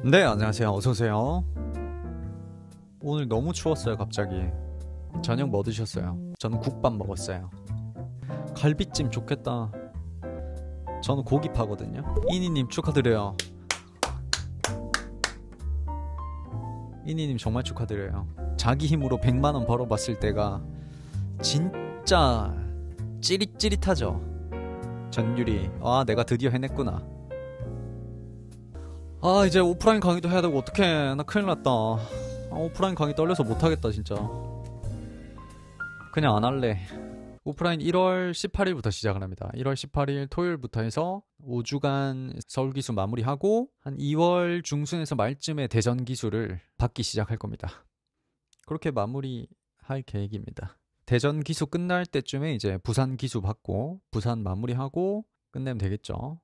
네, 안녕하세요. 어서오세요. 오늘 너무 추웠어요, 갑자기. 저녁 뭐 드셨어요? 저는 국밥 먹었어요. 갈비찜 좋겠다. 저는 고기파거든요. 이니님 축하드려요. 이니님 정말 축하드려요. 자기 힘으로 100만원 벌어봤을 때가 진짜 찌릿찌릿하죠. 전율이, 아, 내가 드디어 해냈구나. 아, 이제 오프라인 강의도 해야 되고, 어떡해. 나 큰일 났다. 오프라인 강의 떨려서 못하겠다, 진짜. 그냥 안 할래. 오프라인 1월 18일부터 시작을 합니다. 1월 18일 토요일부터 해서 5주간 서울기수 마무리하고 한 2월 중순에서 말쯤에 대전 기수를 받기 시작할 겁니다. 그렇게 마무리할 계획입니다. 대전 기수 끝날 때쯤에 이제 부산 기수 받고 부산 마무리하고 끝내면 되겠죠.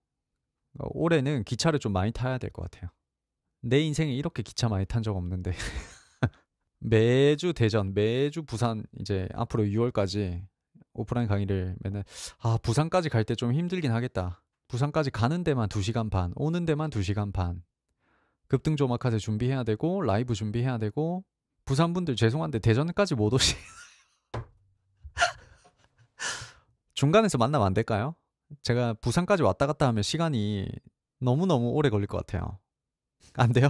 올해는 기차를 좀 많이 타야 될 것 같아요. 내 인생에 이렇게 기차 많이 탄 적 없는데 매주 대전, 매주 부산 이제 앞으로 6월까지 오프라인 강의를 맨날 부산까지 갈 때 좀 힘들긴 하겠다. 부산까지 가는 데만 2시간 반, 오는 데만 2시간 반. 급등조마카세 준비해야 되고 라이브 준비해야 되고 부산 분들 죄송한데 대전까지 못 오시. 중간에서 만나면 안 될까요? 제가 부산까지 왔다 갔다 하면 시간이 너무너무 오래 걸릴 것 같아요. 안 돼요?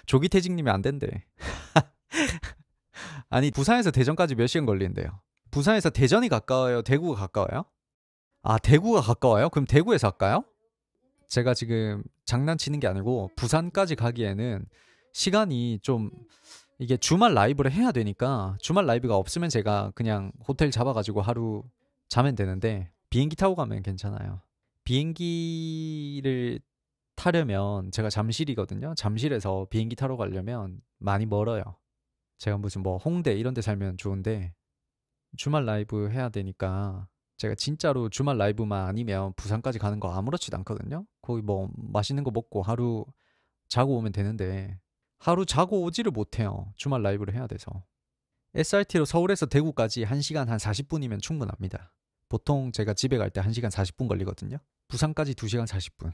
조기퇴직님이 안 된대. 아니 부산에서 대전까지 몇 시간 걸리는데요? 부산에서 대전이 가까워요? 대구가 가까워요? 아, 대구가 가까워요? 그럼 대구에서 할까요? 제가 지금 장난치는 게 아니고 부산까지 가기에는 시간이 좀 이게 주말 라이브를 해야 되니까 주말 라이브가 없으면 제가 그냥 호텔 잡아가지고 하루 자면 되는데 비행기 타고 가면 괜찮아요. 비행기를 타려면 제가 잠실이거든요. 잠실에서 비행기 타러 가려면 많이 멀어요. 제가 무슨 뭐 홍대 이런 데 살면 좋은데 주말 라이브 해야 되니까 제가 진짜로 주말 라이브만 아니면 부산까지 가는 거 아무렇지도 않거든요. 거기 뭐 맛있는 거 먹고 하루 자고 오면 되는데 하루 자고 오지를 못해요. 주말 라이브를 해야 돼서. SRT로 서울에서 대구까지 1시간 한 40분이면 충분합니다. 보통 제가 집에 갈 때 1시간 40분 걸리거든요. 부산까지 2시간 40분.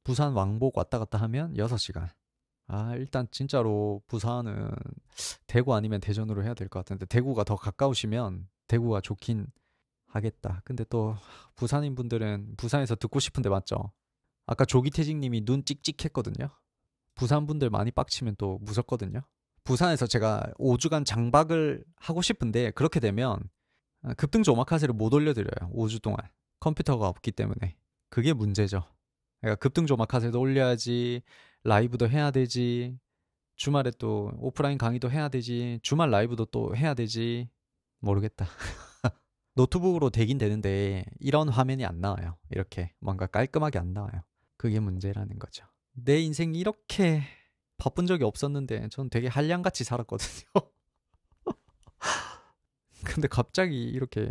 부산 왕복 왔다 갔다 하면 6시간. 일단 진짜로 부산은 대구 아니면 대전으로 해야 될 것 같은데 대구가 더 가까우시면 대구가 좋긴 하겠다. 근데 또 부산인 분들은 부산에서 듣고 싶은데 맞죠? 아까 조기태직님이 눈 찍찍했거든요. 부산 분들 많이 빡치면 또 무섭거든요. 부산에서 제가 5주간 장박을 하고 싶은데 그렇게 되면 급등주 오마카세를 못 올려드려요. 5주 동안 컴퓨터가 없기 때문에 그게 문제죠. 그러니까 급등주 오마카세도 올려야지, 라이브도 해야 되지, 주말에 또 오프라인 강의도 해야 되지, 주말 라이브도 또 해야 되지. 모르겠다. 노트북으로 되긴 되는데 이런 화면이 안 나와요. 이렇게 뭔가 깔끔하게 안 나와요. 그게 문제라는 거죠. 내 인생이 이렇게 바쁜 적이 없었는데 전 되게 한량같이 살았거든요. 근데 갑자기 이렇게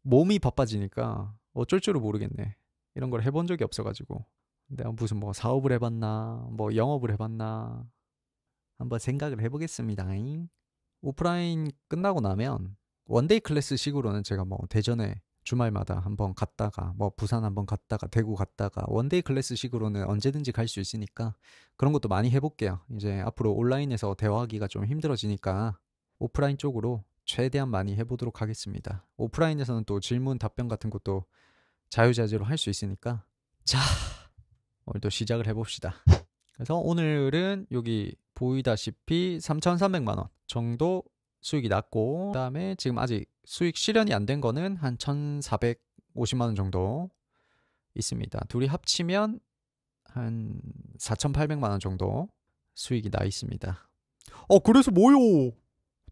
몸이 바빠지니까 어쩔 줄을 모르겠네. 이런 걸 해본 적이 없어가지고 내가 무슨 뭐 사업을 해봤나 뭐 영업을 해봤나 한번 생각을 해보겠습니다. 오프라인 끝나고 나면 원데이 클래스 식으로는 제가 뭐 대전에 주말마다 한번 갔다가 뭐 부산 한번 갔다가 대구 갔다가 원데이 클래스 식으로는 언제든지 갈 수 있으니까 그런 것도 많이 해볼게요. 이제 앞으로 온라인에서 대화하기가 좀 힘들어지니까 오프라인 쪽으로 최대한 많이 해보도록 하겠습니다. 오프라인에서는 또 질문 답변 같은 것도 자유자재로 할 수 있으니까 자, 오늘도 시작을 해봅시다. 그래서 오늘은 여기 보이다시피 3,300만 원 정도 수익이 났고 그다음에 지금 아직 수익 실현이 안 된 거는 한 1,450만 원 정도 있습니다. 둘이 합치면 한 4,800만 원 정도 수익이 나 있습니다. 그래서 뭐요?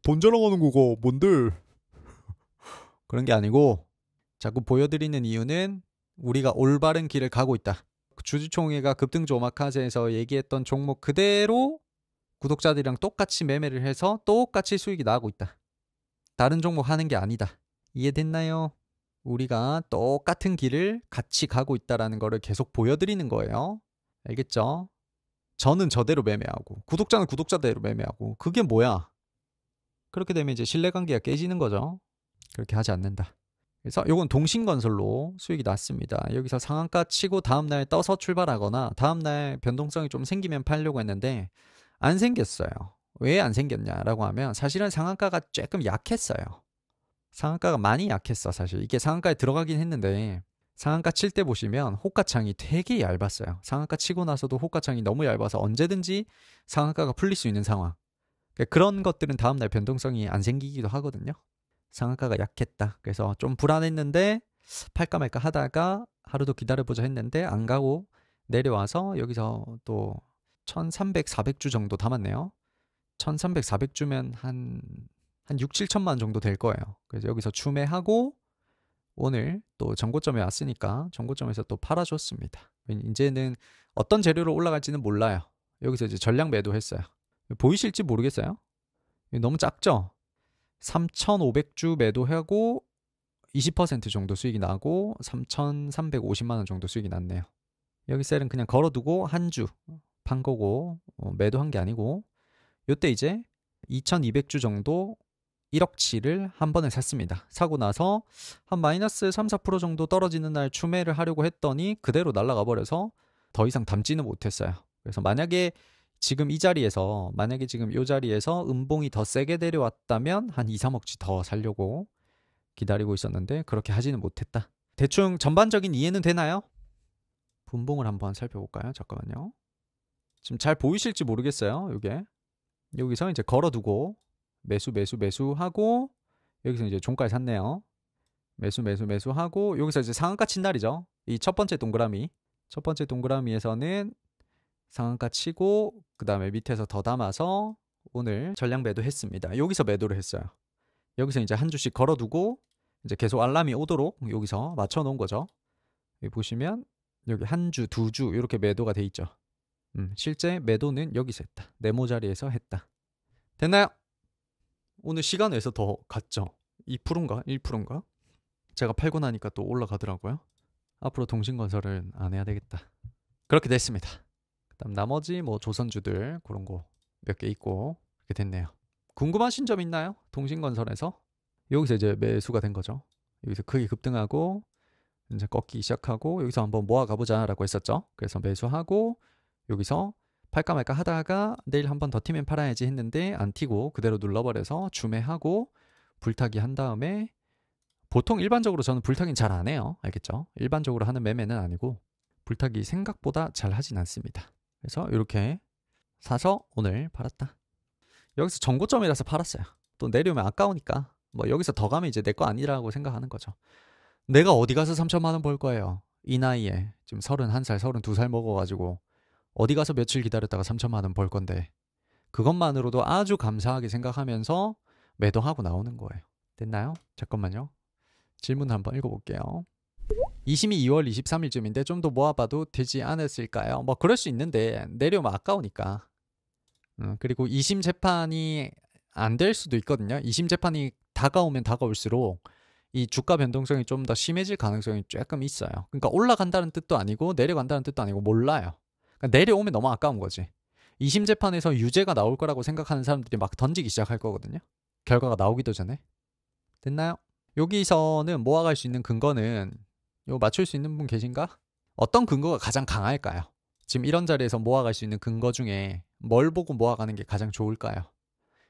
돈 자랑하는 거가 뭔들? 그런 게 아니고 자꾸 보여드리는 이유는 우리가 올바른 길을 가고 있다. 주주총회가 급등주 오마카세에서 얘기했던 종목 그대로 구독자들이랑 똑같이 매매를 해서 똑같이 수익이 나고 있다. 다른 종목 하는 게 아니다. 이해됐나요? 우리가 똑같은 길을 같이 가고 있다라는 거를 계속 보여드리는 거예요. 알겠죠? 저는 저대로 매매하고 구독자는 구독자대로 매매하고 그게 뭐야? 그렇게 되면 이제 신뢰관계가 깨지는 거죠. 그렇게 하지 않는다. 그래서 요건 동신건설로 수익이 났습니다. 여기서 상한가 치고 다음날 떠서 출발하거나 다음날 변동성이 좀 생기면 팔려고 했는데 안 생겼어요. 왜 안 생겼냐라고 하면 사실은 상한가가 조금 약했어요. 상한가가 많이 약했어. 사실 이게 상한가에 들어가긴 했는데 상한가 칠 때 보시면 호가창이 되게 얇았어요. 상한가 치고 나서도 호가창이 너무 얇아서 언제든지 상한가가 풀릴 수 있는 상황. 그런 것들은 다음날 변동성이 안 생기기도 하거든요. 상한가가 약했다. 그래서 좀 불안했는데 팔까 말까 하다가 하루도 기다려보자 했는데 안 가고 내려와서 여기서 또 1300, 400주 정도 담았네요. 1300, 400주면 한 6, 7천만 원 정도 될 거예요. 그래서 여기서 추매하고 오늘 또 전고점에 왔으니까 전고점에서 또 팔아줬습니다. 이제는 어떤 재료로 올라갈지는 몰라요. 여기서 이제 전량 매도했어요. 보이실지 모르겠어요. 너무 작죠? 3,500주 매도하고 20% 정도 수익이 나고 3,350만 원 정도 수익이 났네요. 여기 셀은 그냥 걸어두고 한 주 판 거고 매도한 게 아니고 요때 이제 2,200주 정도 1억치를 한 번에 샀습니다. 사고 나서 한 마이너스 3, 4% 정도 떨어지는 날 추매를 하려고 했더니 그대로 날아가 버려서 더 이상 담지는 못했어요. 그래서 만약에 지금 이 자리에서 만약에 지금 이 자리에서 음봉이 더 세게 내려왔다면 한 2, 3억치 더 살려고 기다리고 있었는데 그렇게 하지는 못했다. 대충 전반적인 이해는 되나요? 분봉을 한번 살펴볼까요? 잠깐만요. 지금 잘 보이실지 모르겠어요. 이게 여기서 이제 걸어두고 매수 하고 여기서 이제 종가에 샀네요. 매수 하고 여기서 이제 상한가 친 날이죠. 이 첫 번째 동그라미에서는 상한가 치고 그 다음에 밑에서 더 담아서 오늘 전량 매도했습니다. 여기서 매도를 했어요. 여기서 이제 한 주씩 걸어두고 이제 계속 알람이 오도록 여기서 맞춰 놓은 거죠. 여기 보시면 여기 한 주, 두 주 이렇게 매도가 돼 있죠. 실제 매도는 여기서 했다. 네모 자리에서 했다. 됐나요? 오늘 시간 외에서 더 갔죠. 2%인가? 1%인가? 제가 팔고 나니까 또 올라가더라고요. 앞으로 동신건설은 안 해야 되겠다. 그렇게 됐습니다. 그다음 나머지 뭐 조선주들 그런 거 몇 개 있고 이렇게 됐네요. 궁금하신 점 있나요? 동신건설에서 여기서 이제 매수가 된 거죠. 여기서 크게 급등하고 이제 꺾이기 시작하고 여기서 한번 모아 가보자라고 했었죠. 그래서 매수하고 여기서 팔까 말까 하다가 내일 한번 더 튀면 팔아야지 했는데 안 튀고 그대로 눌러버려서 주매하고 불타기 한 다음에 보통 일반적으로 저는 불타기는 잘 안 해요. 알겠죠? 일반적으로 하는 매매는 아니고 불타기 생각보다 잘 하진 않습니다. 그래서 이렇게 사서 오늘 팔았다. 여기서 전고점이라서 팔았어요. 또 내려오면 아까우니까 뭐 여기서 더 가면 이제 내 거 아니라고 생각하는 거죠. 내가 어디 가서 3천만 원 벌 거예요. 이 나이에 지금 31살, 32살 먹어가지고 어디 가서 며칠 기다렸다가 3천만 원 벌 건데 그것만으로도 아주 감사하게 생각하면서 매도하고 나오는 거예요. 됐나요? 잠깐만요. 질문 한번 읽어볼게요. 이심이 2월 23일쯤인데 좀 더 모아봐도 되지 않았을까요? 뭐 그럴 수 있는데 내려오면 아까우니까. 그리고 2심 재판이 안 될 수도 있거든요. 2심 재판이 다가오면 다가올수록 이 주가 변동성이 좀 더 심해질 가능성이 조금 있어요. 그러니까 올라간다는 뜻도 아니고 내려간다는 뜻도 아니고 몰라요. 그러니까 내려오면 너무 아까운 거지. 2심 재판에서 유죄가 나올 거라고 생각하는 사람들이 막 던지기 시작할 거거든요. 결과가 나오기도 전에. 됐나요? 여기서는 모아갈 수 있는 근거는 이거 맞출 수 있는 분 계신가? 어떤 근거가 가장 강할까요? 지금 이런 자리에서 모아갈 수 있는 근거 중에 뭘 보고 모아가는 게 가장 좋을까요?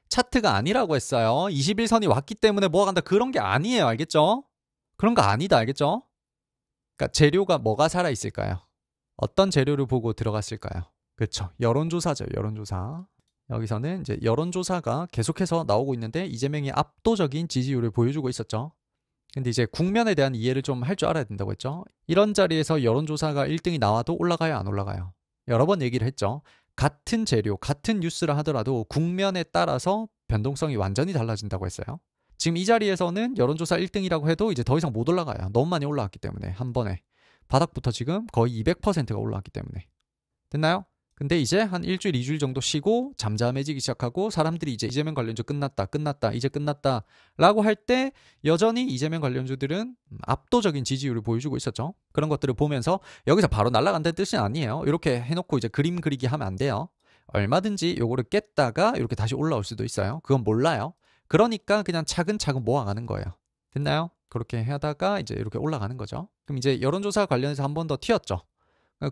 차트가 아니라고 했어요. 21선이 왔기 때문에 모아간다 그런 게 아니에요. 알겠죠? 그런 거 아니다. 알겠죠? 그러니까 재료가 뭐가 살아있을까요? 어떤 재료를 보고 들어갔을까요? 그렇죠. 여론조사죠. 여론조사. 여기서는 이제 여론조사가 계속해서 나오고 있는데 이재명이 압도적인 지지율을 보여주고 있었죠. 근데 이제 국면에 대한 이해를 좀 할 줄 알아야 된다고 했죠. 이런 자리에서 여론조사가 1등이 나와도 올라가요, 안 올라가요? 여러 번 얘기를 했죠. 같은 재료, 같은 뉴스를 하더라도 국면에 따라서 변동성이 완전히 달라진다고 했어요. 지금 이 자리에서는 여론조사 1등이라고 해도 이제 더 이상 못 올라가요. 너무 많이 올라왔기 때문에 한 번에. 바닥부터 지금 거의 200%가 올라왔기 때문에. 됐나요? 근데 이제 한 일주일, 2주일 정도 쉬고 잠잠해지기 시작하고 사람들이 이제 이재명 관련주 끝났다, 이제 끝났다 라고 할 때 여전히 이재명 관련주들은 압도적인 지지율을 보여주고 있었죠. 그런 것들을 보면서 여기서 바로 날아간다는 뜻은 아니에요. 이렇게 해놓고 이제 그림 그리기 하면 안 돼요. 얼마든지 요거를 깼다가 이렇게 다시 올라올 수도 있어요. 그건 몰라요. 그러니까 그냥 차근차근 모아가는 거예요. 됐나요? 그렇게 하다가 이제 이렇게 올라가는 거죠. 그럼 이제 여론조사 관련해서 한 번 더 튀었죠.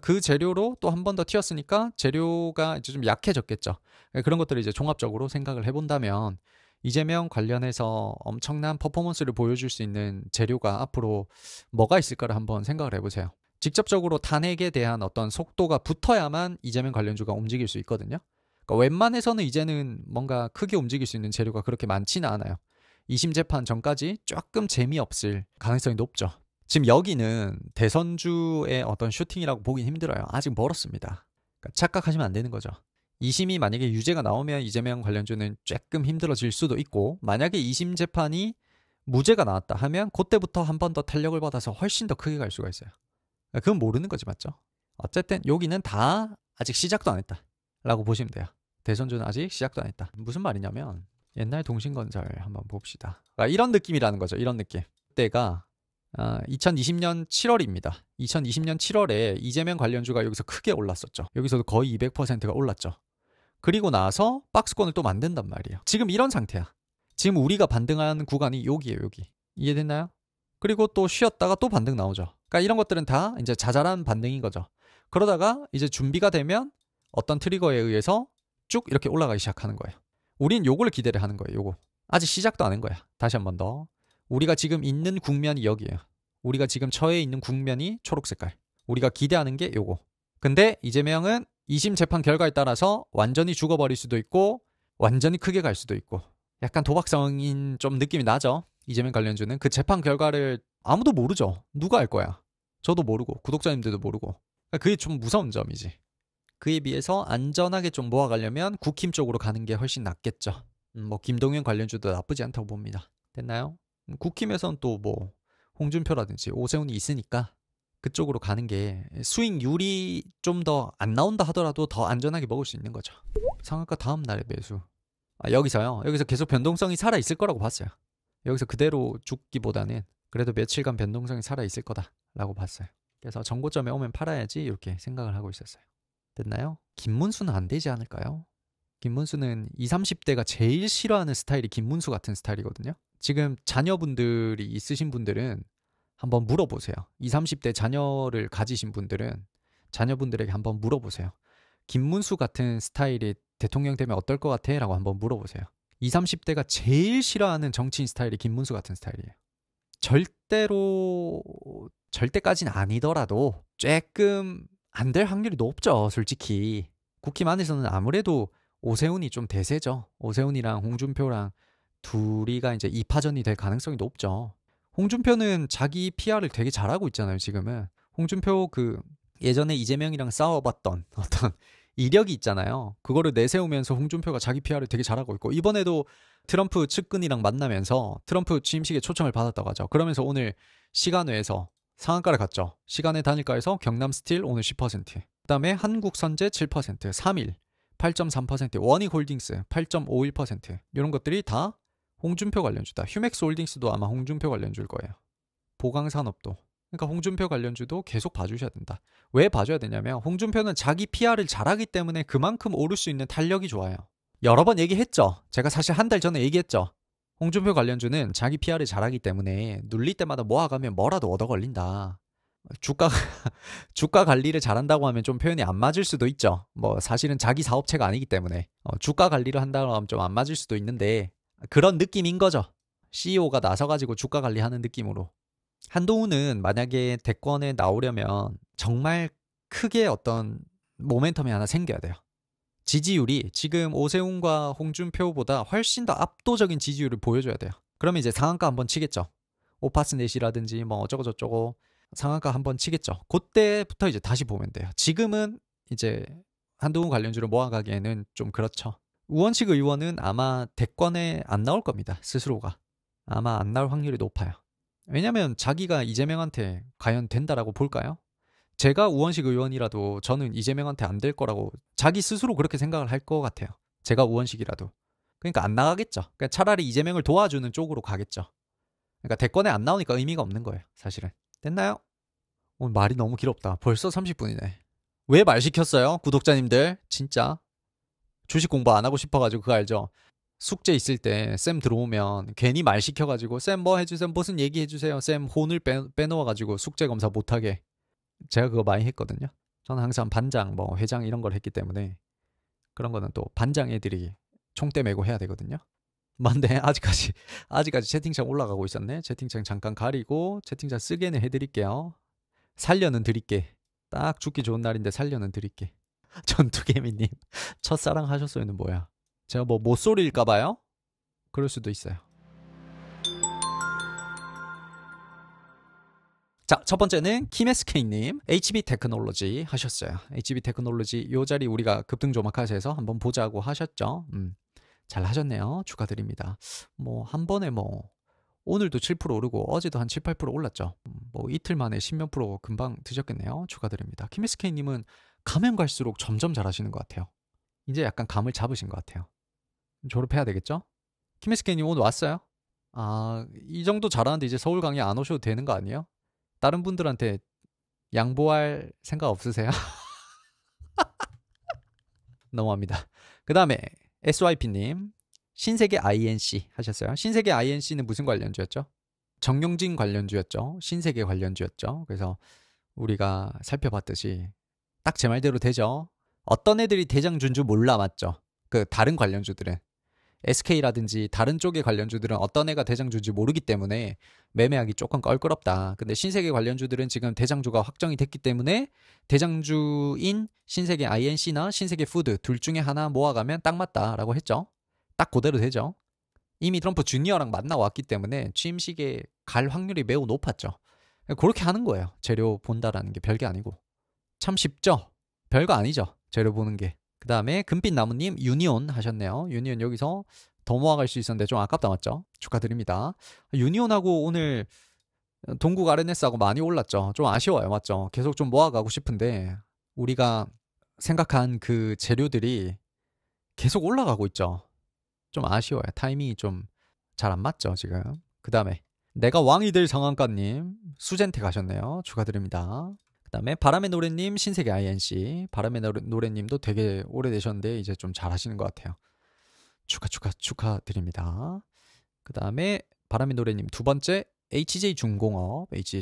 그 재료로 또 한 번 더 튀었으니까 재료가 이제 좀 약해졌겠죠. 그런 것들을 이제 종합적으로 생각을 해본다면 이재명 관련해서 엄청난 퍼포먼스를 보여줄 수 있는 재료가 앞으로 뭐가 있을까를 한번 생각을 해보세요. 직접적으로 탄핵에 대한 어떤 속도가 붙어야만 이재명 관련주가 움직일 수 있거든요. 그러니까 웬만해서는 이제는 뭔가 크게 움직일 수 있는 재료가 그렇게 많지는 않아요. 2심 재판 전까지 조금 재미없을 가능성이 높죠. 지금 여기는 대선주의 어떤 슈팅이라고 보긴 힘들어요. 아직 멀었습니다. 그러니까 착각하시면 안 되는 거죠. 2심이 만약에 유죄가 나오면 이재명 관련주는 조금 힘들어질 수도 있고, 만약에 2심 재판이 무죄가 나왔다 하면 그때부터 한 번 더 탄력을 받아서 훨씬 더 크게 갈 수가 있어요. 그건 모르는 거지, 맞죠? 어쨌든 여기는 다 아직 시작도 안 했다 라고 보시면 돼요. 대선주는 아직 시작도 안 했다. 무슨 말이냐면 옛날 동신건설 한번 봅시다. 그러니까 이런 느낌이라는 거죠. 이런 느낌. 그때가 2020년 7월입니다. 2020년 7월에 이재명 관련주가 여기서 크게 올랐었죠. 여기서도 거의 200%가 올랐죠. 그리고 나서 박스권을 또 만든단 말이에요. 지금 이런 상태야. 지금 우리가 반등한 구간이 여기예요, 여기. 이해됐나요? 그리고 또 쉬었다가 또 반등 나오죠. 그러니까 이런 것들은 다 이제 자잘한 반등인 거죠. 그러다가 이제 준비가 되면 어떤 트리거에 의해서 쭉 이렇게 올라가기 시작하는 거예요. 우린 요걸 기대를 하는 거예요, 요거. 아직 시작도 안 한 거야. 다시 한 번 더. 우리가 지금 있는 국면이 여기예요. 우리가 지금 처해 있는 국면이 초록 색깔. 우리가 기대하는 게 요거. 근데 이재명은 2심 재판 결과에 따라서 완전히 죽어버릴 수도 있고 완전히 크게 갈 수도 있고 약간 도박성인 좀 느낌이 나죠. 이재명 관련주는 그 재판 결과를 아무도 모르죠. 누가 알 거야. 저도 모르고 구독자님들도 모르고. 그게 좀 무서운 점이지. 그에 비해서 안전하게 좀 모아가려면 국힘 쪽으로 가는 게 훨씬 낫겠죠. 뭐 김동연 관련주도 나쁘지 않다고 봅니다. 됐나요? 국힘에선 또 뭐 홍준표라든지 오세훈이 있으니까 그쪽으로 가는 게 수익률이 좀 더 안 나온다 하더라도 더 안전하게 먹을 수 있는 거죠. 상한가 다음 날에 매수. 여기서요. 여기서 계속 변동성이 살아 있을 거라고 봤어요. 여기서 그대로 죽기보다는 그래도 며칠간 변동성이 살아 있을 거다라고 봤어요. 그래서 정고점에 오면 팔아야지 이렇게 생각을 하고 있었어요. 됐나요? 김문수는 안 되지 않을까요? 김문수는 20, 30대가 제일 싫어하는 스타일이 김문수 같은 스타일이거든요. 지금 자녀분들이 있으신 분들은 한번 물어보세요. 20, 30대 자녀를 가지신 분들은 자녀분들에게 한번 물어보세요. 김문수 같은 스타일이 대통령 되면 어떨 것 같아? 라고 한번 물어보세요. 20, 30대가 제일 싫어하는 정치인 스타일이 김문수 같은 스타일이에요. 절대까지는 아니더라도 조금 안 될 확률이 높죠, 솔직히. 국힘 안에서는 아무래도 오세훈이 좀 대세죠. 오세훈이랑 홍준표랑 둘이가 이제 2파전이 될 가능성이 높죠. 홍준표는 자기 PR을 되게 잘하고 있잖아요, 지금은. 홍준표 예전에 이재명이랑 싸워봤던 어떤 이력이 있잖아요. 그거를 내세우면서 홍준표가 자기 PR을 되게 잘하고 있고, 이번에도 트럼프 측근이랑 만나면서 트럼프 취임식에 초청을 받았다고 하죠. 그러면서 오늘 시간외에서 상한가를 갔죠. 시간의 단일가에서 경남스틸 오늘 10%, 그 다음에 한국선제 7%, 3일 8.3%, 원익홀딩스 8.51%, 이런 것들이 다 홍준표 관련주다. 휴맥스홀딩스도 아마 홍준표 관련주일 거예요. 보강산업도. 그러니까 홍준표 관련주도 계속 봐주셔야 된다. 왜 봐줘야 되냐면 홍준표는 자기 PR을 잘하기 때문에 그만큼 오를 수 있는 탄력이 좋아요. 여러 번 얘기했죠. 제가 사실 한 달 전에 얘기했죠. 홍준표 관련주는 자기 PR을 잘하기 때문에 눌릴 때마다 모아가면 뭐라도 얻어 걸린다. 주가 관리를 잘한다고 하면 좀 표현이 안 맞을 수도 있죠. 뭐 사실은 자기 사업체가 아니기 때문에 주가 관리를 한다고 하면 좀 안 맞을 수도 있는데 그런 느낌인 거죠. CEO가 나서가지고 주가 관리하는 느낌으로. 한동훈은 만약에 대권에 나오려면 정말 크게 어떤 모멘텀이 하나 생겨야 돼요. 지지율이 지금 오세훈과 홍준표보다 훨씬 더 압도적인 지지율을 보여줘야 돼요. 그러면 이제 상한가 한번 치겠죠. 오파스넷이라든지 뭐 어쩌고저쩌고 상한가 한번 치겠죠. 그때부터 이제 다시 보면 돼요. 지금은 이제 한동훈 관련주를 모아가기에는 좀 그렇죠. 우원식 의원은 아마 대권에 안 나올 겁니다. 스스로가. 아마 안 나올 확률이 높아요. 왜냐면 자기가 이재명한테 과연 된다라고 볼까요? 제가 우원식 의원이라도 저는 이재명한테 안 될 거라고 자기 스스로 그렇게 생각을 할 것 같아요. 제가 우원식이라도. 그러니까 안 나가겠죠. 그러니까 차라리 이재명을 도와주는 쪽으로 가겠죠. 그러니까 대권에 안 나오니까 의미가 없는 거예요. 사실은. 됐나요? 오늘 말이 너무 길었다. 벌써 30분이네. 왜 말 시켰어요? 구독자님들. 진짜. 주식 공부 안 하고 싶어가지고 그거 알죠? 숙제 있을 때 쌤 들어오면 괜히 말 시켜가지고 쌤 뭐 해주세요, 무슨 얘기 해주세요, 쌤 혼을 빼놓아가지고 숙제 검사 못하게. 제가 그거 많이 했거든요. 저는 항상 반장, 뭐 회장 이런 걸 했기 때문에 그런 거는 또 반장 애들이 총대 메고 해야 되거든요. 맞네. 아직까지 채팅창 올라가고 있었네. 채팅창 잠깐 가리고 채팅창 쓰게는 해드릴게요. 살려는 드릴게. 딱 죽기 좋은 날인데 살려는 드릴게. 전투개미님 첫사랑 하셨어요는 뭐야? 제가 뭐 못소리일까봐요? 그럴 수도 있어요. 자, 첫 번째는 김SK님 HB 테크놀로지 하셨어요. HB 테크놀로지 요 자리 우리가 급등조마카세에서 한번 보자고 하셨죠. 잘 하셨네요. 축하드립니다. 뭐 한 번에 뭐 오늘도 7% 오르고 어제도 한 7, 8% 올랐죠. 뭐 이틀 만에 10몇 프로 금방 드셨겠네요. 축하드립니다. 김SK님은 가면 갈수록 점점 잘하시는 것 같아요. 이제 약간 감을 잡으신 것 같아요. 졸업해야 되겠죠? 김SK님 오늘 왔어요? 아, 이 정도 잘하는데 이제 서울 강의 안 오셔도 되는 거 아니에요? 다른 분들한테 양보할 생각 없으세요? 너무합니다. 그 다음에 SYP님 신세계 INC 하셨어요. 신세계 INC는 무슨 관련주였죠? 정용진 관련주였죠. 신세계 관련주였죠. 그래서 우리가 살펴봤듯이 딱 제 말대로 되죠. 어떤 애들이 대장주인 줄 몰라, 맞죠? 그 다른 관련주들은 SK라든지 다른 쪽의 관련주들은 어떤 애가 대장주인지 모르기 때문에 매매하기 조금 껄끄럽다. 근데 신세계 관련주들은 지금 대장주가 확정이 됐기 때문에 대장주인 신세계 INC나 신세계 푸드 둘 중에 하나 모아가면 딱 맞다라고 했죠. 딱 그대로 되죠. 이미 트럼프 주니어랑 만나왔기 때문에 취임식에 갈 확률이 매우 높았죠. 그렇게 하는 거예요. 재료 본다라는 게 별게 아니고. 참 쉽죠? 별거 아니죠. 재료 보는 게. 그 다음에 금빛 나무님 유니온 하셨네요. 유니온 여기서 더 모아갈 수 있었는데 좀 아깝다, 맞죠? 축하드립니다. 유니온하고 오늘 동국 RNS하고 많이 올랐죠. 좀 아쉬워요, 맞죠? 계속 좀 모아가고 싶은데 우리가 생각한 그 재료들이 계속 올라가고 있죠. 좀 아쉬워요. 타이밍이 좀 잘 안 맞죠, 지금. 그 다음에 내가 왕이 될 상한가님 수젠테 가셨네요. 축하드립니다. 그 다음에 바람의 노래님 신세계 INC 바람의 노래님도 되게 오래되셨는데 이제 좀 잘하시는 것 같아요. 축하드립니다. 그 다음에 바람의 노래님 두 번째 HJ중공업 이제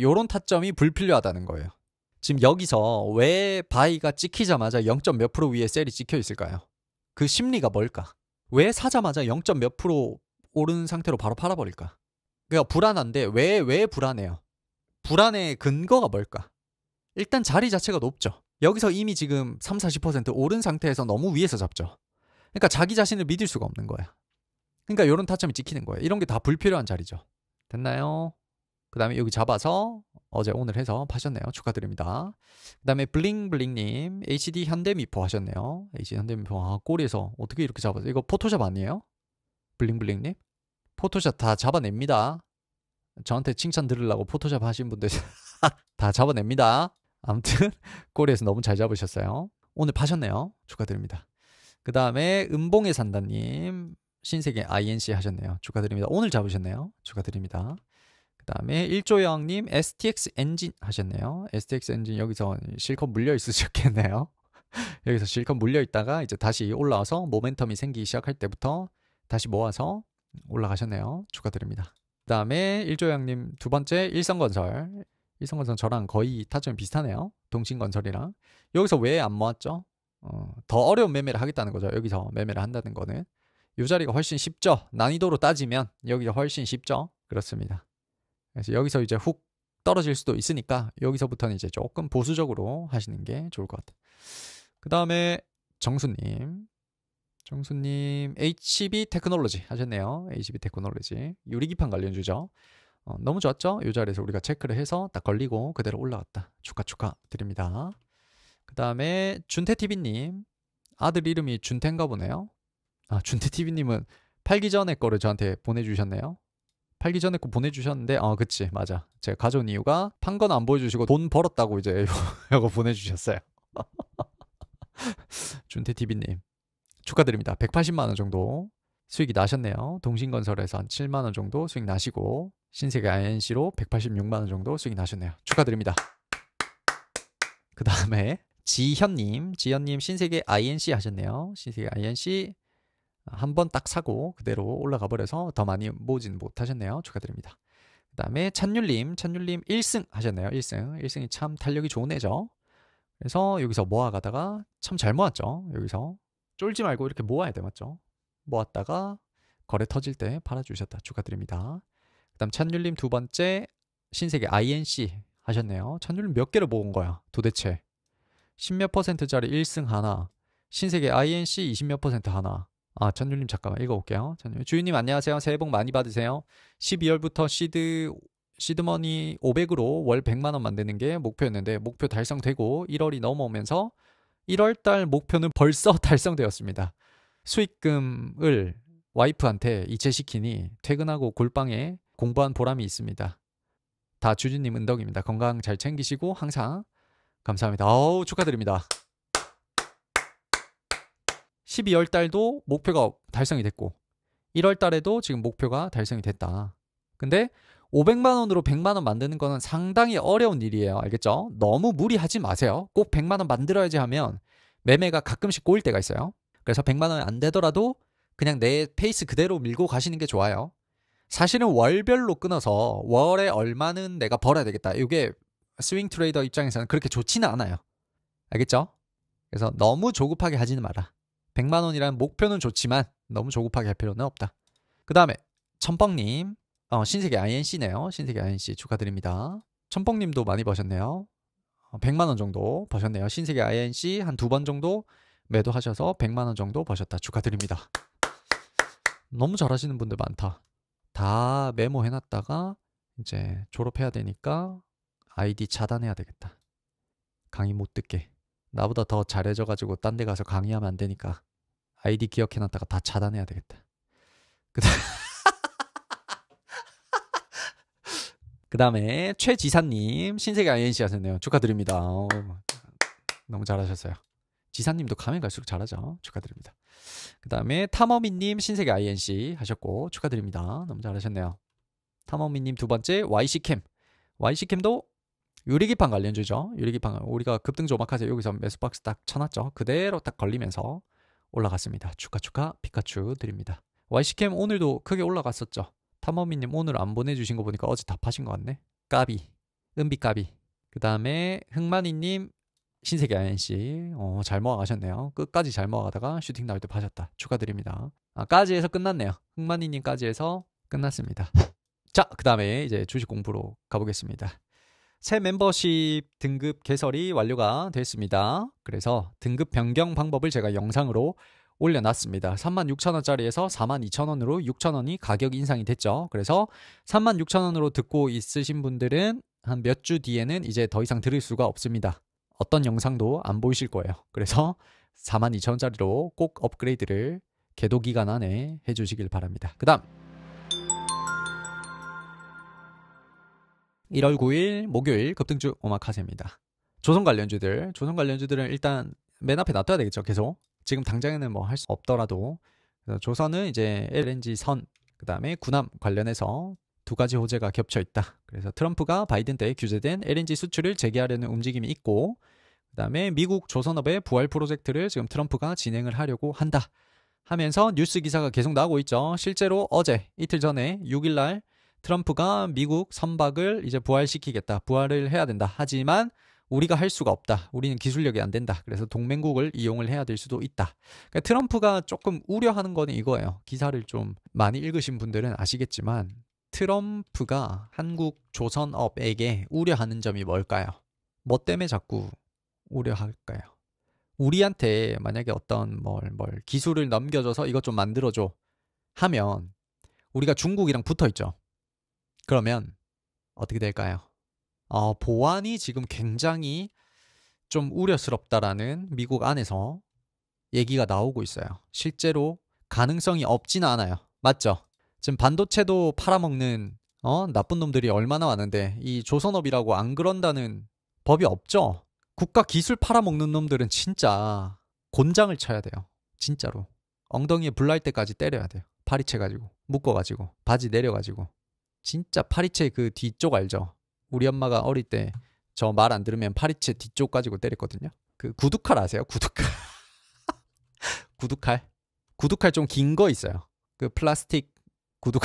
요런 타점이 불필요하다는 거예요. 지금 여기서 왜 바이가 찍히자마자 0. 몇 프로 위에 셀이 찍혀 있을까요? 그 심리가 뭘까? 왜 사자마자 0. 몇 프로 오른 상태로 바로 팔아버릴까? 그러니까 불안한데 왜 불안해요? 불안의 근거가 뭘까? 일단 자리 자체가 높죠. 여기서 이미 지금 3, 40% 오른 상태에서 너무 위에서 잡죠. 그러니까 자기 자신을 믿을 수가 없는 거야. 그러니까 이런 타점이 찍히는 거예요. 이런 게 다 불필요한 자리죠. 됐나요? 그 다음에 여기 잡아서 어제 오늘 해서 파셨네요. 축하드립니다. 그 다음에 블링블링님 HD 현대미포 하셨네요. HD 현대미포. 아, 꼬리에서 어떻게 이렇게 잡았어요? 이거 포토샵 아니에요? 블링블링님 포토샵 다 잡아냅니다. 저한테 칭찬 들으려고 포토샵 하신 분들 다 잡아냅니다. 아무튼 꼬리에서 너무 잘 잡으셨어요. 오늘 파셨네요. 축하드립니다. 그 다음에 은봉의 산다님 신세계 INC 하셨네요. 축하드립니다. 오늘 잡으셨네요. 축하드립니다. 그 다음에 일조영님 STX 엔진 하셨네요. STX 엔진 여기서 실컷 물려 있으셨겠네요. 여기서 실컷 물려 있다가 이제 다시 올라와서 모멘텀이 생기기 시작할 때부터 다시 모아서 올라가셨네요. 축하드립니다. 그 다음에 일조영님 두 번째 일성건설 저랑 거의 타점이 비슷하네요. 동신건설이랑. 여기서 왜 안 모았죠? 더 어려운 매매를 하겠다는 거죠. 여기서 매매를 한다는 거는. 이 자리가 훨씬 쉽죠. 난이도로 따지면 여기가 훨씬 쉽죠. 그렇습니다. 그래서 여기서 이제 훅 떨어질 수도 있으니까 여기서부터는 이제 조금 보수적으로 하시는 게 좋을 것 같아요. 그 다음에 정수님 HB 테크놀로지 하셨네요. HB 테크놀로지 유리기판 관련주죠. 너무 좋았죠? 이 자리에서 우리가 체크를 해서 딱 걸리고 그대로 올라갔다. 축하드립니다. 그 다음에 준태TV님 아들 이름이 준태인가 보네요. 아, 준태TV님은 팔기 전에 거를 저한테 보내주셨네요. 팔기 전에 거 보내주셨는데 그치 맞아. 제가 가져온 이유가 판 건 안 보여주시고 돈 벌었다고 이제 이거 보내주셨어요. 준태TV님 축하드립니다. 180만원 정도 수익이 나셨네요. 동신건설에서 한 7만원 정도 수익 나시고 신세계 INC로 186만원 정도 수익 나셨네요. 축하드립니다. 그 다음에 지현님 신세계 INC 하셨네요. 신세계 INC 한 번 딱 사고 그대로 올라가 버려서 더 많이 모으진 못하셨네요. 축하드립니다. 그 다음에 찬율님 1승 하셨네요. 1승이 참 탄력이 좋은 애죠. 그래서 여기서 모아가다가 참 잘 모았죠. 여기서 쫄지 말고 이렇게 모아야 돼, 맞죠? 모았다가 거래 터질 때 팔아주셨다. 축하드립니다. 그 다음 찬율님 두 번째 신세계 INC 하셨네요. 찬율님 몇 개를 모은 거야 도대체? 10몇 퍼센트짜리 1승 하나, 신세계 INC 20몇 퍼센트 하나. 아, 찬율님 잠깐만 읽어볼게요. 주인님 안녕하세요. 새해 복 많이 받으세요. 12월부터 시드머니 500으로 월 100만 원 만드는 게 목표였는데 목표 달성되고 1월이 넘어오면서 1월달 목표는 벌써 달성되었습니다. 수익금을 와이프한테 이체시키니 퇴근하고 골방에 공부한 보람이 있습니다. 다 주주님 은덕입니다. 건강 잘 챙기시고 항상 감사합니다. 어우, 축하드립니다. 12월 달도 목표가 달성이 됐고 1월 달에도 지금 목표가 달성이 됐다. 근데 500만 원으로 100만 원 만드는 거는 상당히 어려운 일이에요. 알겠죠? 너무 무리하지 마세요. 꼭 100만 원 만들어야지 하면 매매가 가끔씩 꼬일 때가 있어요. 그래서 100만 원이 안 되더라도 그냥 내 페이스 그대로 밀고 가시는 게 좋아요. 사실은 월별로 끊어서 월에 얼마는 내가 벌어야 되겠다. 이게 스윙 트레이더 입장에서는 그렇게 좋지는 않아요. 알겠죠? 그래서 너무 조급하게 하지는 마라. 100만 원이라는 목표는 좋지만 너무 조급하게 할 필요는 없다. 그 다음에 천뻥님 신세계 INC네요. 신세계 INC 축하드립니다. 천뻥님도 많이 버셨네요. 100만 원 정도 버셨네요. 신세계 INC 한 두 번 정도 매도하셔서 100만 원 정도 버셨다. 축하드립니다. 너무 잘하시는 분들 많다. 다 메모해놨다가 이제 졸업해야 되니까 아이디 차단해야 되겠다. 강의 못 듣게. 나보다 더 잘해져가지고 딴 데 가서 강의하면 안 되니까 아이디 기억해놨다가 다 차단해야 되겠다. 그 다음에 최지사님 신세계 INC 하셨네요. 축하드립니다. 너무 잘하셨어요. 지사님도 가면 갈수록 잘하죠. 축하드립니다. 그 다음에 탐어미님 신세계 INC 하셨고 축하드립니다. 너무 잘하셨네요. 탐어미님 두 번째 YC캠. YC캠도 유리기판 관련주죠. 유리기판 우리가 급등 조막하세 여기서 매수박스 딱 쳐놨죠. 그대로 딱 걸리면서 올라갔습니다. 축하 피카츄 드립니다. YC캠 오늘도 크게 올라갔었죠. 탐어미님 오늘 안 보내주신 거 보니까 어제 다 파신 것 같네. 까비 은비 까비. 그 다음에 흥만이님 신세계 INC 잘 모아가셨네요. 끝까지 잘 모아가다가 슈팅 나올 때 파셨다. 축하드립니다. 까지해서 끝났네요. 흥만이님 까지해서 끝났습니다. 자, 그 다음에 이제 주식 공부로 가보겠습니다. 새 멤버십 등급 개설이 완료가 됐습니다. 그래서 등급 변경 방법을 제가 영상으로 올려놨습니다. 36,000원짜리에서 42,000원으로 6,000원이 가격 인상이 됐죠. 그래서 36,000원으로 듣고 있으신 분들은 한 몇 주 뒤에는 이제 더 이상 들을 수가 없습니다. 어떤 영상도 안 보이실 거예요. 그래서 42,000원짜리로 꼭 업그레이드를 계도 기간 안에 해주시길 바랍니다. 그 다음 1월 9일 목요일 급등주 오마카세입니다. 조선 관련주들은 일단 맨 앞에 놔둬야 되겠죠. 계속 지금 당장에는 뭐 할 수 없더라도 조선은 이제 LNG 선 그 다음에 군함 관련해서 두 가지 호재가 겹쳐 있다. 그래서 트럼프가 바이든 때 규제된 LNG 수출을 재개하려는 움직임이 있고 그 다음에 미국 조선업의 부활 프로젝트를 지금 트럼프가 진행을 하려고 한다 하면서 뉴스 기사가 계속 나오고 있죠. 실제로 어제 이틀 전에 6일날 트럼프가 미국 선박을 이제 부활시키겠다. 부활을 해야 된다. 하지만 우리가 할 수가 없다. 우리는 기술력이 안 된다. 그래서 동맹국을 이용을 해야 될 수도 있다. 그러니까 트럼프가 조금 우려하는 거는 이거예요. 기사를 좀 많이 읽으신 분들은 아시겠지만 트럼프가 한국 조선업에게 우려하는 점이 뭘까요? 뭐 때문에 자꾸 우려할까요? 우리한테 만약에 어떤 뭘 기술을 넘겨줘서 이것 좀 만들어줘 하면 우리가 중국이랑 붙어있죠. 그러면 어떻게 될까요? 보안이 지금 굉장히 좀 우려스럽다라는 미국 안에서 얘기가 나오고 있어요. 실제로 가능성이 없지는 않아요. 맞죠? 지금 반도체도 팔아먹는 나쁜 놈들이 얼마나 많은데 이 조선업이라고 안 그런다는 법이 없죠? 국가 기술 팔아먹는 놈들은 진짜 곤장을 쳐야 돼요. 진짜로. 엉덩이에 불 날 때까지 때려야 돼요. 파리채 가지고 묶어가지고 바지 내려가지고 진짜 파리채 그 뒤쪽 알죠? 우리 엄마가 어릴 때 저 말 안 들으면 파리채 뒤쪽 가지고 때렸거든요. 그 구두칼 아세요? 구두칼. 구두칼. 구독할 좀 긴 거 있어요. 그 플라스틱 구독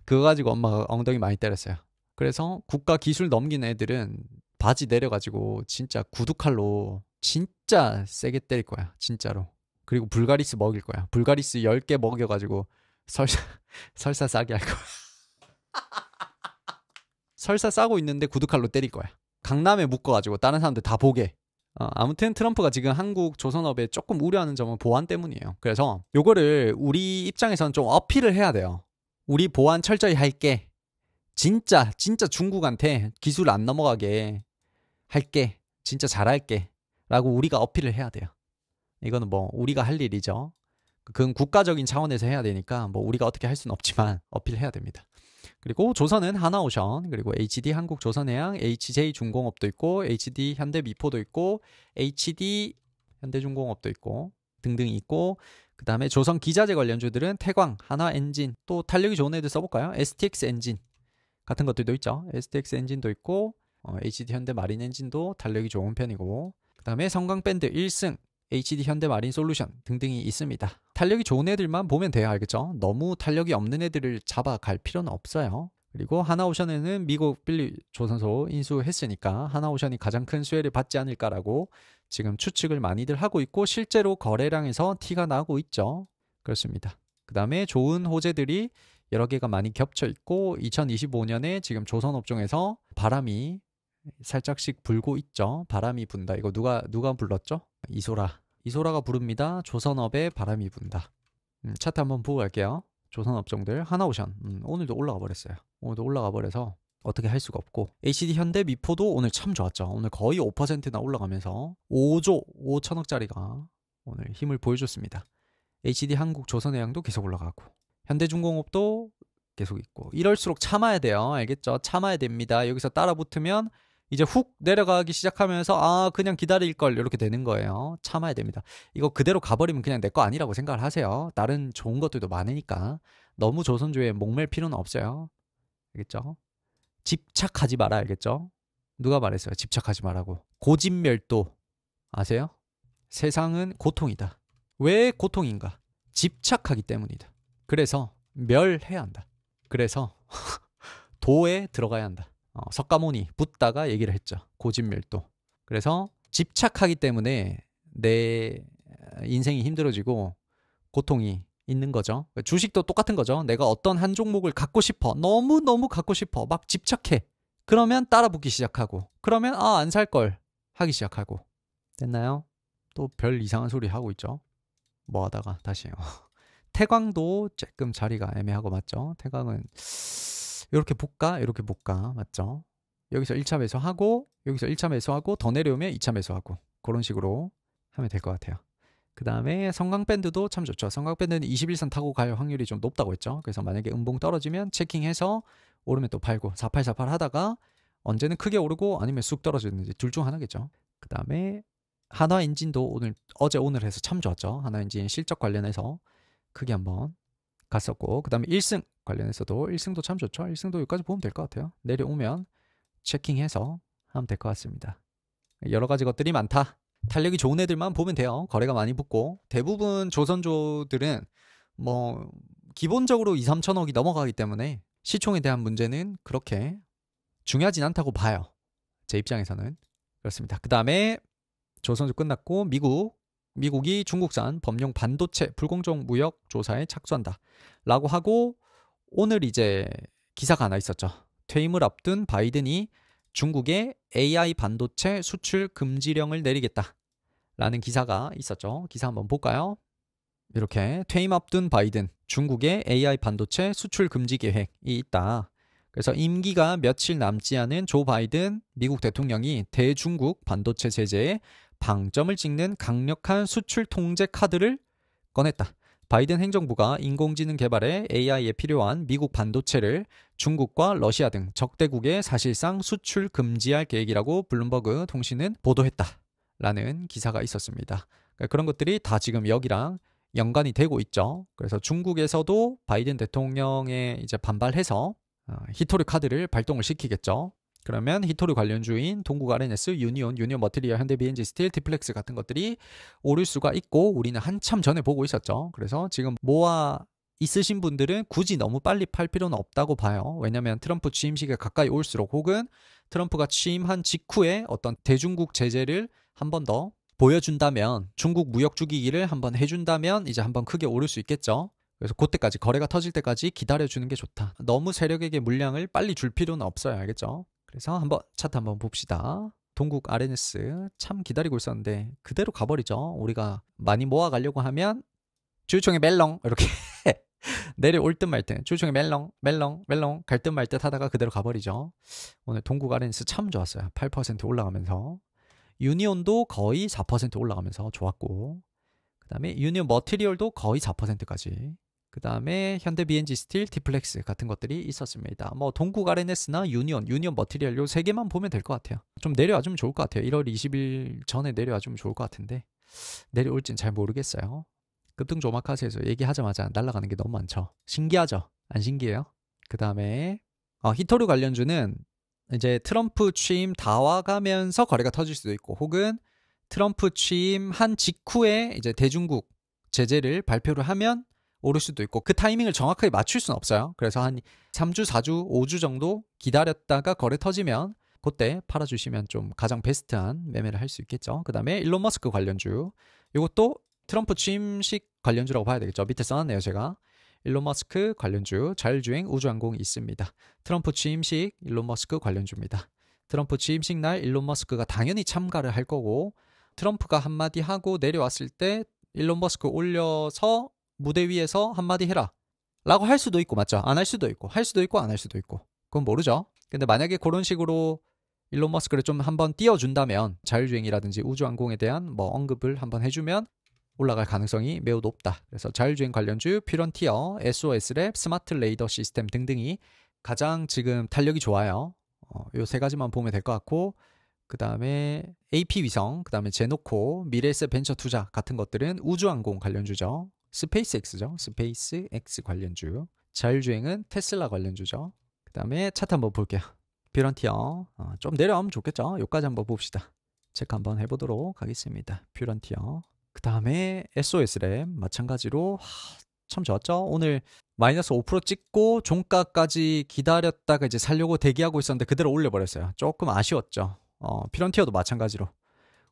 그거 가지고 엄마가 엉덩이 많이 때렸어요. 그래서 국가 기술 넘긴 애들은 바지 내려가지고 진짜 구두칼로 진짜 세게 때릴 거야. 진짜로. 그리고 불가리스 먹일 거야. 불가리스 10개 먹여가지고 설사, 설사 싸게 할 거야. 설사 싸고 있는데 구두칼로 때릴 거야. 강남에 묶어가지고 다른 사람들 다 보게. 아무튼 트럼프가 지금 한국 조선업에 조금 우려하는 점은 보안 때문이에요. 그래서 요거를 우리 입장에서는 좀 어필을 해야 돼요. 우리 보안 철저히 할게. 진짜 중국한테 기술 안 넘어가게 할게. 진짜 잘할게. 라고 우리가 어필을 해야 돼요. 이거는 뭐 우리가 할 일이죠. 그건 국가적인 차원에서 해야 되니까 뭐 우리가 어떻게 할 수는 없지만 어필해야 됩니다. 그리고 조선은 하나오션, 그리고 HD 한국조선해양, HJ 중공업도 있고, HD 현대미포도 있고, HD 현대중공업도 있고 등등이 있고, 그 다음에 조선 기자재 관련주들은 태광, 하나엔진, 또 탄력이 좋은 애들 써볼까요? STX 엔진 같은 것들도 있죠. STX 엔진도 있고, HD 현대마린 엔진도 탄력이 좋은 편이고, 그 다음에 성광밴드 1승, HD 현대마린 솔루션 등등이 있습니다. 탄력이 좋은 애들만 보면 돼요. 알겠죠? 너무 탄력이 없는 애들을 잡아갈 필요는 없어요. 그리고 하나오션에는 미국 빌리 조선소 인수했으니까 하나오션이 가장 큰 수혜를 받지 않을까라고 지금 추측을 많이들 하고 있고, 실제로 거래량에서 티가 나고 있죠. 그렇습니다. 그 다음에 좋은 호재들이 여러 개가 많이 겹쳐 있고, 2025년에 지금 조선업종에서 바람이 살짝씩 불고 있죠. 바람이 분다. 이거 누가 불렀죠? 이소라가 부릅니다. 조선업에 바람이 분다. 차트 한번 보고 갈게요. 조선업종들 하나오션 오늘도 올라가 버렸어요. 오늘도 올라가 버려서 어떻게 할 수가 없고, HD 현대미포도 오늘 참 좋았죠. 오늘 거의 5%나 올라가면서 5조 5천억짜리가 오늘 힘을 보여줬습니다. HD 한국조선해양도 계속 올라가고, 현대중공업도 계속 있고. 이럴수록 참아야 돼요. 알겠죠? 참아야 됩니다. 여기서 따라 붙으면 이제 훅 내려가기 시작하면서 그냥 기다릴 걸 이렇게 되는 거예요. 참아야 됩니다. 이거 그대로 가버리면 그냥 내 거 아니라고 생각을 하세요. 다른 좋은 것들도 많으니까 너무 조선주에 목맬 필요는 없어요. 알겠죠? 집착하지 마라. 알겠죠? 누가 말했어요? 집착하지 말라고. 고집멸도 아세요? 세상은 고통이다. 왜 고통인가? 집착하기 때문이다. 그래서 멸해야 한다. 그래서 도에 들어가야 한다. 석가모니 붓다가 얘기를 했죠. 고집멸도. 그래서 집착하기 때문에 내 인생이 힘들어지고 고통이 있는 거죠. 주식도 똑같은 거죠. 내가 어떤 한 종목을 갖고 싶어. 너무너무 갖고 싶어. 막 집착해. 그러면 따라붙기 시작하고, 그러면 안 살 걸 하기 시작하고. 됐나요? 또 별 이상한 소리 하고 있죠. 뭐 하다가 다시요. 태광도 조금 자리가 애매하고, 맞죠? 태광은 이렇게 볼까? 이렇게 볼까? 맞죠? 여기서 1차 매수하고, 여기서 1차 매수하고, 더 내려오면 2차 매수하고, 그런 식으로 하면 될 것 같아요. 그 다음에 성광밴드도 참 좋죠. 성광밴드는 21선 타고 갈 확률이 좀 높다고 했죠. 그래서 만약에 음봉 떨어지면 체킹해서 오르면 또 팔고, 4848 하다가 언제는 크게 오르고 아니면 쑥 떨어지는지 둘 중 하나겠죠. 그 다음에 하나엔진도 오늘 해서 참 좋았죠. 하나엔진 실적 관련해서 크게 한번 갔었고, 그 다음에 1승 관련해서도 1승도 참 좋죠. 1승도 여기까지 보면 될 것 같아요. 내려오면 체킹해서 하면 될 것 같습니다. 여러 가지 것들이 많다. 탄력이 좋은 애들만 보면 돼요. 거래가 많이 붙고, 대부분 조선조들은 뭐 기본적으로 2, 3천억이 넘어가기 때문에 시총에 대한 문제는 그렇게 중요하진 않다고 봐요. 제 입장에서는 그렇습니다. 그 다음에 조선조 끝났고, 미국이 중국산 범용 반도체 불공정 무역 조사에 착수한다 라고 하고, 오늘 이제 기사가 하나 있었죠. 퇴임을 앞둔 바이든이 중국에 AI 반도체 수출 금지령을 내리겠다 라는 기사가 있었죠. 기사 한번 볼까요? 이렇게 퇴임 앞둔 바이든, 중국에 AI 반도체 수출 금지 계획이 있다. 그래서 임기가 며칠 남지 않은 조 바이든 미국 대통령이 대중국 반도체 제재에 방점을 찍는 강력한 수출 통제 카드를 꺼냈다. 바이든 행정부가 인공지능 개발에 AI에 필요한 미국 반도체를 중국과 러시아 등 적대국에 사실상 수출 금지할 계획이라고 블룸버그 통신은 보도했다 라는 기사가 있었습니다. 그러니까 그런 것들이 다 지금 여기랑 연관이 되고 있죠. 그래서 중국에서도 바이든 대통령에 이제 반발해서 히토리 카드를 발동을 시키겠죠. 그러면 히토류 관련주인 동국 RNS, 유니온, 유니온 머티리얼, 현대 BNG 스틸, 디플렉스 같은 것들이 오를 수가 있고 우리는 한참 전에 보고 있었죠. 그래서 지금 모아 있으신 분들은 굳이 너무 빨리 팔 필요는 없다고 봐요. 왜냐하면 트럼프 취임식에 가까이 올수록 혹은 트럼프가 취임한 직후에 어떤 대중국 제재를 한 번 더 보여준다면, 중국 무역 죽이기를 한번 해준다면 이제 한번 크게 오를 수 있겠죠. 그래서 그때까지, 거래가 터질 때까지 기다려주는 게 좋다. 너무 세력에게 물량을 빨리 줄 필요는 없어요. 알겠죠? 그래서 한번 차트 한번 봅시다. 동국 RNS 참 기다리고 있었는데 그대로 가버리죠. 우리가 많이 모아가려고 하면 주주총회 멜렁 이렇게 내려올 듯 말 듯, 주주총회 멜렁 갈 듯 말 듯 하다가 그대로 가버리죠. 오늘 동국 RNS 참 좋았어요. 8% 올라가면서. 유니온도 거의 4% 올라가면서 좋았고, 그 다음에 유니온 머티리얼도 거의 4%까지, 그 다음에 현대 BNG 스틸, 디플렉스 같은 것들이 있었습니다. 뭐 동국 RNS나 유니온 머티리얼 요 세 개만 보면 될 것 같아요. 좀 내려와주면 좋을 것 같아요. 1월 20일 전에 내려와주면 좋을 것 같은데 내려올진 잘 모르겠어요. 급등조 오마카세에서 얘기하자마자 날아가는 게 너무 많죠. 신기하죠? 안 신기해요? 그 다음에 히토류 관련주는 이제 트럼프 취임 다 와가면서 거래가 터질 수도 있고, 혹은 트럼프 취임한 직후에 이제 대중국 제재를 발표를 하면 오를 수도 있고, 그 타이밍을 정확하게 맞출 수는 없어요. 그래서 한 3주, 4주, 5주 정도 기다렸다가 거래 터지면 그때 팔아주시면 좀 가장 베스트한 매매를 할 수 있겠죠. 그 다음에 일론 머스크 관련주, 이것도 트럼프 취임식 관련주라고 봐야 되겠죠. 밑에 써놨네요, 제가. 일론 머스크 관련주, 자율주행 우주항공이 있습니다. 트럼프 취임식 일론 머스크 관련주입니다. 트럼프 취임식 날 일론 머스크가 당연히 참가를 할 거고, 트럼프가 한마디 하고 내려왔을 때 일론 머스크 올려서 무대 위에서 한마디 해라 라고 할 수도 있고, 맞죠? 안 할 수도 있고, 할 수도 있고 안 할 수도 있고, 그건 모르죠. 근데 만약에 그런 식으로 일론 머스크를 좀 한번 띄워준다면, 자율주행이라든지 우주항공에 대한 뭐 언급을 한번 해주면 올라갈 가능성이 매우 높다. 그래서 자율주행 관련주, 퓨런티어, SOS랩, 스마트 레이더 시스템 등등이 가장 지금 탄력이 좋아요. 요 세 가지만 보면 될 것 같고, 그 다음에 AP위성, 그 다음에 제노코, 미래에셋 벤처 투자 같은 것들은 우주항공 관련주죠. 스페이스X죠. 스페이스X 관련주. 자율주행은 테슬라 관련주죠. 그 다음에 차트 한번 볼게요. 퓨런티어 좀 내려가면 좋겠죠. 여기까지 한번 봅시다. 체크 한번 해보도록 하겠습니다. 퓨런티어. 그 다음에 SOS랩 마찬가지로 참 좋았죠. 오늘 마이너스 5% 찍고 종가까지 기다렸다가 이제 살려고 대기하고 있었는데 그대로 올려버렸어요. 조금 아쉬웠죠. 퓨런티어도 마찬가지로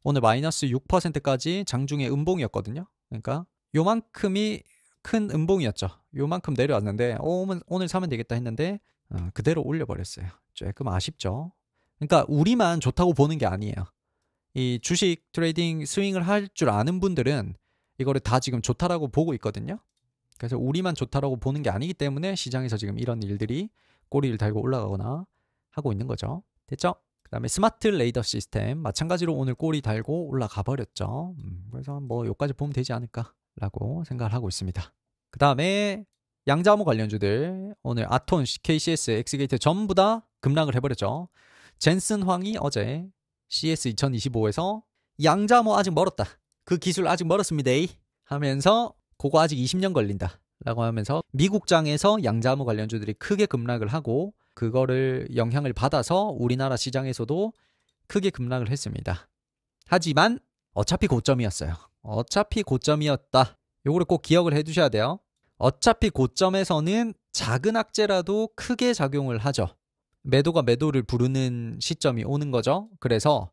오늘 마이너스 6%까지 장중에 음봉이었거든요. 그러니까 요만큼이 큰 음봉이었죠. 요만큼 내려왔는데 오늘 사면 되겠다 했는데 그대로 올려버렸어요. 조금 아쉽죠. 그러니까 우리만 좋다고 보는 게 아니에요. 이 주식 트레이딩 스윙을 할 줄 아는 분들은 이거를 다 지금 좋다라고 보고 있거든요. 그래서 우리만 좋다라고 보는 게 아니기 때문에 시장에서 지금 이런 일들이 꼬리를 달고 올라가거나 하고 있는 거죠. 됐죠? 그 다음에 스마트 레이더 시스템 마찬가지로 오늘 꼬리 달고 올라가 버렸죠. 그래서 뭐 여기까지 보면 되지 않을까라고 생각을 하고 있습니다. 그 다음에 양자암호 관련주들 오늘 아톤, KCS, 엑스게이트 전부 다 급락을 해버렸죠. 젠슨 황이 어제 CS 2025에서 양자암호 아직 멀었다. 그 기술 아직 멀었습니다. 하면서 그거 아직 20년 걸린다. 라고 하면서 미국장에서 양자암호 관련주들이 크게 급락을 하고 그거를 영향을 받아서 우리나라 시장에서도 크게 급락을 했습니다. 하지만 어차피 고점이었어요. 어차피 고점이었다. 요거를 꼭 기억을 해두셔야 돼요. 어차피 고점에서는 작은 악재라도 크게 작용을 하죠. 매도가 매도를 부르는 시점이 오는 거죠. 그래서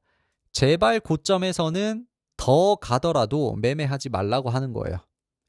제발 고점에서는 더 가더라도 매매하지 말라고 하는 거예요.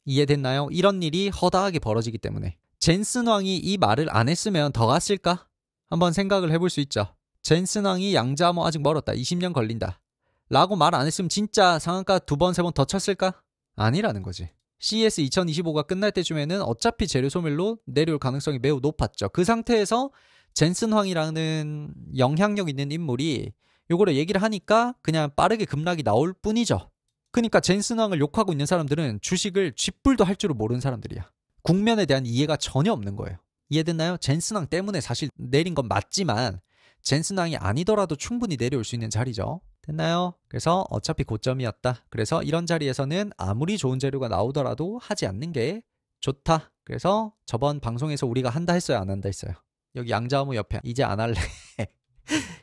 이해됐나요? 이런 일이 허다하게 벌어지기 때문에. 젠슨 왕이 이 말을 안 했으면 더 갔을까? 한번 생각을 해볼 수 있죠. 젠슨 왕이 양자암호 아직 멀었다. 20년 걸린다. 라고 말 안 했으면 진짜 상한가 2번, 3번 더 쳤을까? 아니라는 거지. CS 2025가 끝날 때쯤에는 어차피 재료 소멸로 내려올 가능성이 매우 높았죠. 그 상태에서 젠슨 황이라는 영향력 있는 인물이 요거를 얘기를 하니까 그냥 빠르게 급락이 나올 뿐이죠. 그러니까 젠슨 황을 욕하고 있는 사람들은 주식을 쥐뿔도 할 줄을 모르는 사람들이야. 국면에 대한 이해가 전혀 없는 거예요. 이해됐나요? 젠슨 황 때문에 사실 내린 건 맞지만 젠슨 황이 아니더라도 충분히 내려올 수 있는 자리죠. 됐나요? 그래서 어차피 고점이었다. 그래서 이런 자리에서는 아무리 좋은 재료가 나오더라도 하지 않는 게 좋다. 그래서 저번 방송에서 우리가 한다 했어요? 안 한다 했어요? 여기 양자암호 옆에 이제 안 할래.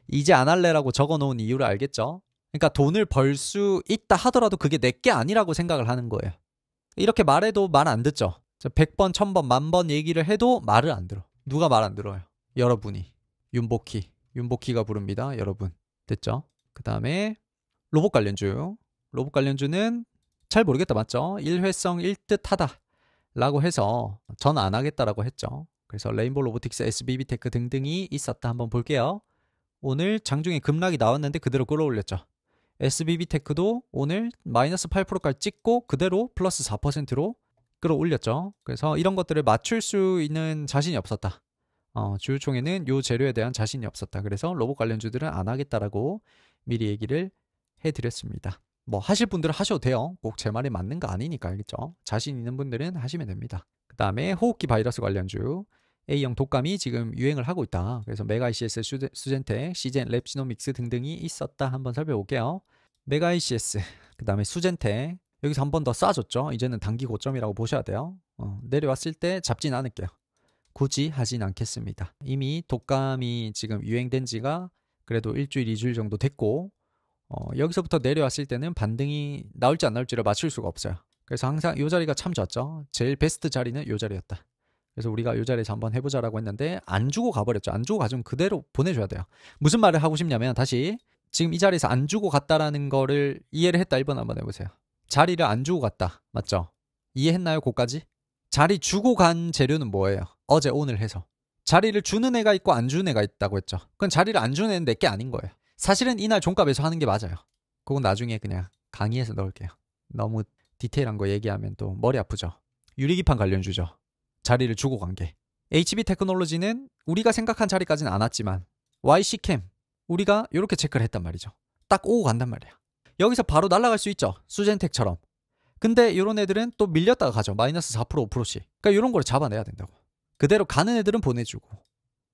이제 안 할래라고 적어놓은 이유를 알겠죠? 그러니까 돈을 벌 수 있다 하더라도 그게 내 게 아니라고 생각을 하는 거예요. 이렇게 말해도 말 안 듣죠? 100번, 1000번, 10,000번 얘기를 해도 말을 안 들어. 누가 말 안 들어요? 여러분이. 윤복희가 부릅니다. 여러분. 됐죠? 그 다음에 로봇 관련주. 로봇 관련주는 잘 모르겠다. 맞죠? 일회성 일듯하다 라고 해서 전 안 하겠다라고 했죠. 그래서 레인보우 로보틱스, SBB테크 등등이 있었다. 한번 볼게요. 오늘 장중에 급락이 나왔는데 그대로 끌어올렸죠. SBB테크도 오늘 마이너스 8%까지 찍고 그대로 플러스 4%로 끌어올렸죠. 그래서 이런 것들을 맞출 수 있는 자신이 없었다. 주주총회는 요 재료에 대한 자신이 없었다. 그래서 로봇 관련주들은 안 하겠다라고 미리 얘기를 해드렸습니다. 뭐 하실 분들은 하셔도 돼요. 꼭 제 말이 맞는 거 아니니까 알겠죠. 자신 있는 분들은 하시면 됩니다. 그 다음에 호흡기 바이러스 관련주 A형 독감이 지금 유행을 하고 있다. 그래서 메가ICS, 수젠텍, 시젠, 랩시노믹스 등등이 있었다. 한번 살펴볼게요. 메가ICS, 그 다음에 수젠텍 여기서 한 번 더 싸줬죠. 이제는 단기 고점이라고 보셔야 돼요. 내려왔을 때 잡진 않을게요. 굳이 하진 않겠습니다. 이미 독감이 지금 유행된 지가 그래도 일주일, 2주일 정도 됐고 여기서부터 내려왔을 때는 반등이 나올지 안 나올지를 맞출 수가 없어요. 그래서 항상 이 자리가 참 좋았죠. 제일 베스트 자리는 이 자리였다. 그래서 우리가 이 자리에서 한번 해보자라고 했는데 안 주고 가버렸죠. 안 주고 가주면 그대로 보내줘야 돼요. 무슨 말을 하고 싶냐면 다시 지금 이 자리에서 안 주고 갔다라는 거를 이해를 했다. 1번 한번 해보세요. 자리를 안 주고 갔다. 맞죠? 이해했나요? 거기까지? 자리 주고 간 재료는 뭐예요? 어제 오늘 해서. 자리를 주는 애가 있고 안 주는 애가 있다고 했죠. 그건 자리를 안 주는 애는 내게 아닌 거예요. 사실은 이날 종가에서 하는 게 맞아요. 그건 나중에 그냥 강의에서 넣을게요. 너무 디테일한 거 얘기하면 또 머리 아프죠. 유리기판 관련주죠. 자리를 주고 간 게. HB 테크놀로지는 우리가 생각한 자리까지는 안 왔지만 YC캠 우리가 이렇게 체크를 했단 말이죠. 딱 오고 간단 말이야. 여기서 바로 날아갈 수 있죠. 수젠텍처럼. 근데 이런 애들은 또 밀렸다가 가죠. 마이너스 4% 5%씩. 그러니까 이런 걸 잡아내야 된다고. 그대로 가는 애들은 보내주고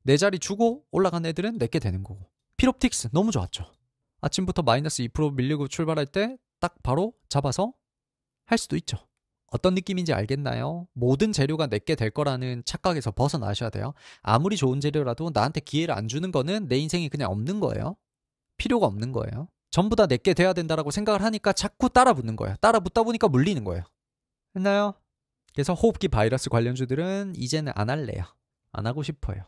내 자리 주고 올라간 애들은 내게 되는 거고. 필옵틱스 너무 좋았죠. 아침부터 마이너스 2% 밀리고 출발할 때 딱 바로 잡아서 할 수도 있죠. 어떤 느낌인지 알겠나요? 모든 재료가 내게 될 거라는 착각에서 벗어나셔야 돼요. 아무리 좋은 재료라도 나한테 기회를 안 주는 거는 내 인생이 그냥 없는 거예요. 필요가 없는 거예요. 전부 다 내게 돼야 된다라고 생각을 하니까 자꾸 따라 붙는 거예요. 따라 붙다 보니까 물리는 거예요. 했나요? 그래서 호흡기 바이러스 관련주들은 이제는 안 할래요. 안 하고 싶어요.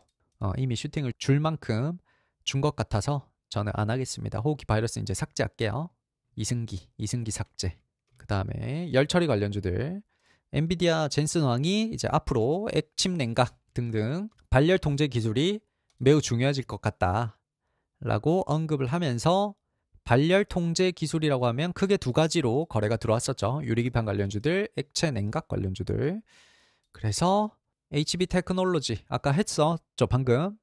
이미 슈팅을 줄 만큼 준 것 같아서 저는 안 하겠습니다. 호흡기 바이러스 이제 삭제할게요. 이승기 삭제. 그 다음에 열처리 관련주들 엔비디아 젠슨 왕이 이제 앞으로 액침 냉각 등등 발열 통제 기술이 매우 중요해질 것 같다 라고 언급을 하면서 발열 통제 기술이라고 하면 크게 두 가지로 거래가 들어왔었죠. 유리기판 관련주들, 액체 냉각 관련주들. 그래서 HB 테크놀로지 아까 했었죠. 방금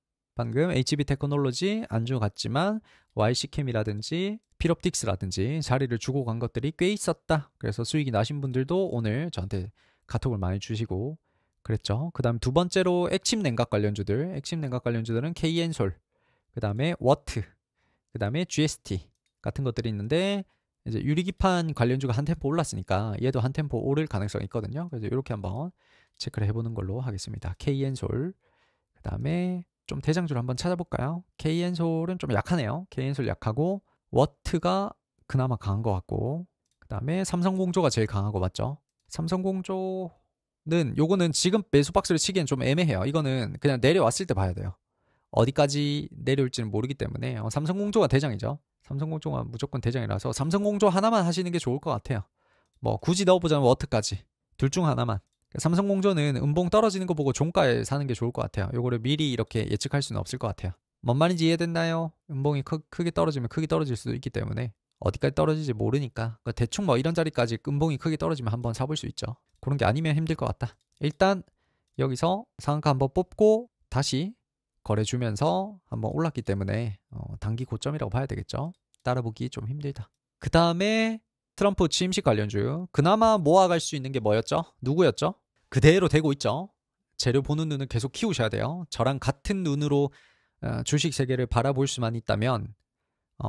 HB 테크놀로지 안주 같지만 YC캠이라든지 필옵틱스라든지 자리를 주고 간 것들이 꽤 있었다. 그래서 수익이 나신 분들도 오늘 저한테 카톡을 많이 주시고 그랬죠. 그 다음 두 번째로 액침 냉각 관련주들은 KN솔, 그 다음에 워트, 그 다음에 GST 같은 것들이 있는데 이제 유리기판 관련주가 한 템포 올랐으니까 얘도 한 템포 오를 가능성이 있거든요. 그래서 이렇게 한번 체크를 해보는 걸로 하겠습니다. KN솔, 그 다음에 좀 대장주를 한번 찾아볼까요? KN솔은 좀 약하네요. KN솔 약하고 워트가 그나마 강한 것 같고 그 다음에 삼성공조가 제일 강하고 맞죠? 삼성공조는 요거는 지금 매수 박스를 치기엔 좀 애매해요. 이거는 그냥 내려왔을 때 봐야 돼요. 어디까지 내려올지는 모르기 때문에 삼성공조가 대장이죠. 삼성공조가 무조건 대장이라서 삼성공조 하나만 하시는 게 좋을 것 같아요. 뭐 굳이 넣어보자면 워트까지 둘 중 하나만. 삼성공조는 음봉 떨어지는 거 보고 종가에 사는 게 좋을 것 같아요. 요거를 미리 이렇게 예측할 수는 없을 것 같아요. 뭔 말인지 이해됐나요? 음봉이 크게 떨어지면 크게 떨어질 수도 있기 때문에 어디까지 떨어질지 모르니까 대충 뭐 이런 자리까지 음봉이 크게 떨어지면 한번 사볼 수 있죠. 그런 게 아니면 힘들 것 같다. 일단 여기서 상한가 한번 뽑고 다시 거래 주면서 한번 올랐기 때문에 단기 고점이라고 봐야 되겠죠. 따라보기 좀 힘들다. 그 다음에 트럼프 취임식 관련주 그나마 모아갈 수 있는 게 뭐였죠? 누구였죠? 그대로 되고 있죠. 재료 보는 눈을 계속 키우셔야 돼요. 저랑 같은 눈으로 주식 세계를 바라볼 수만 있다면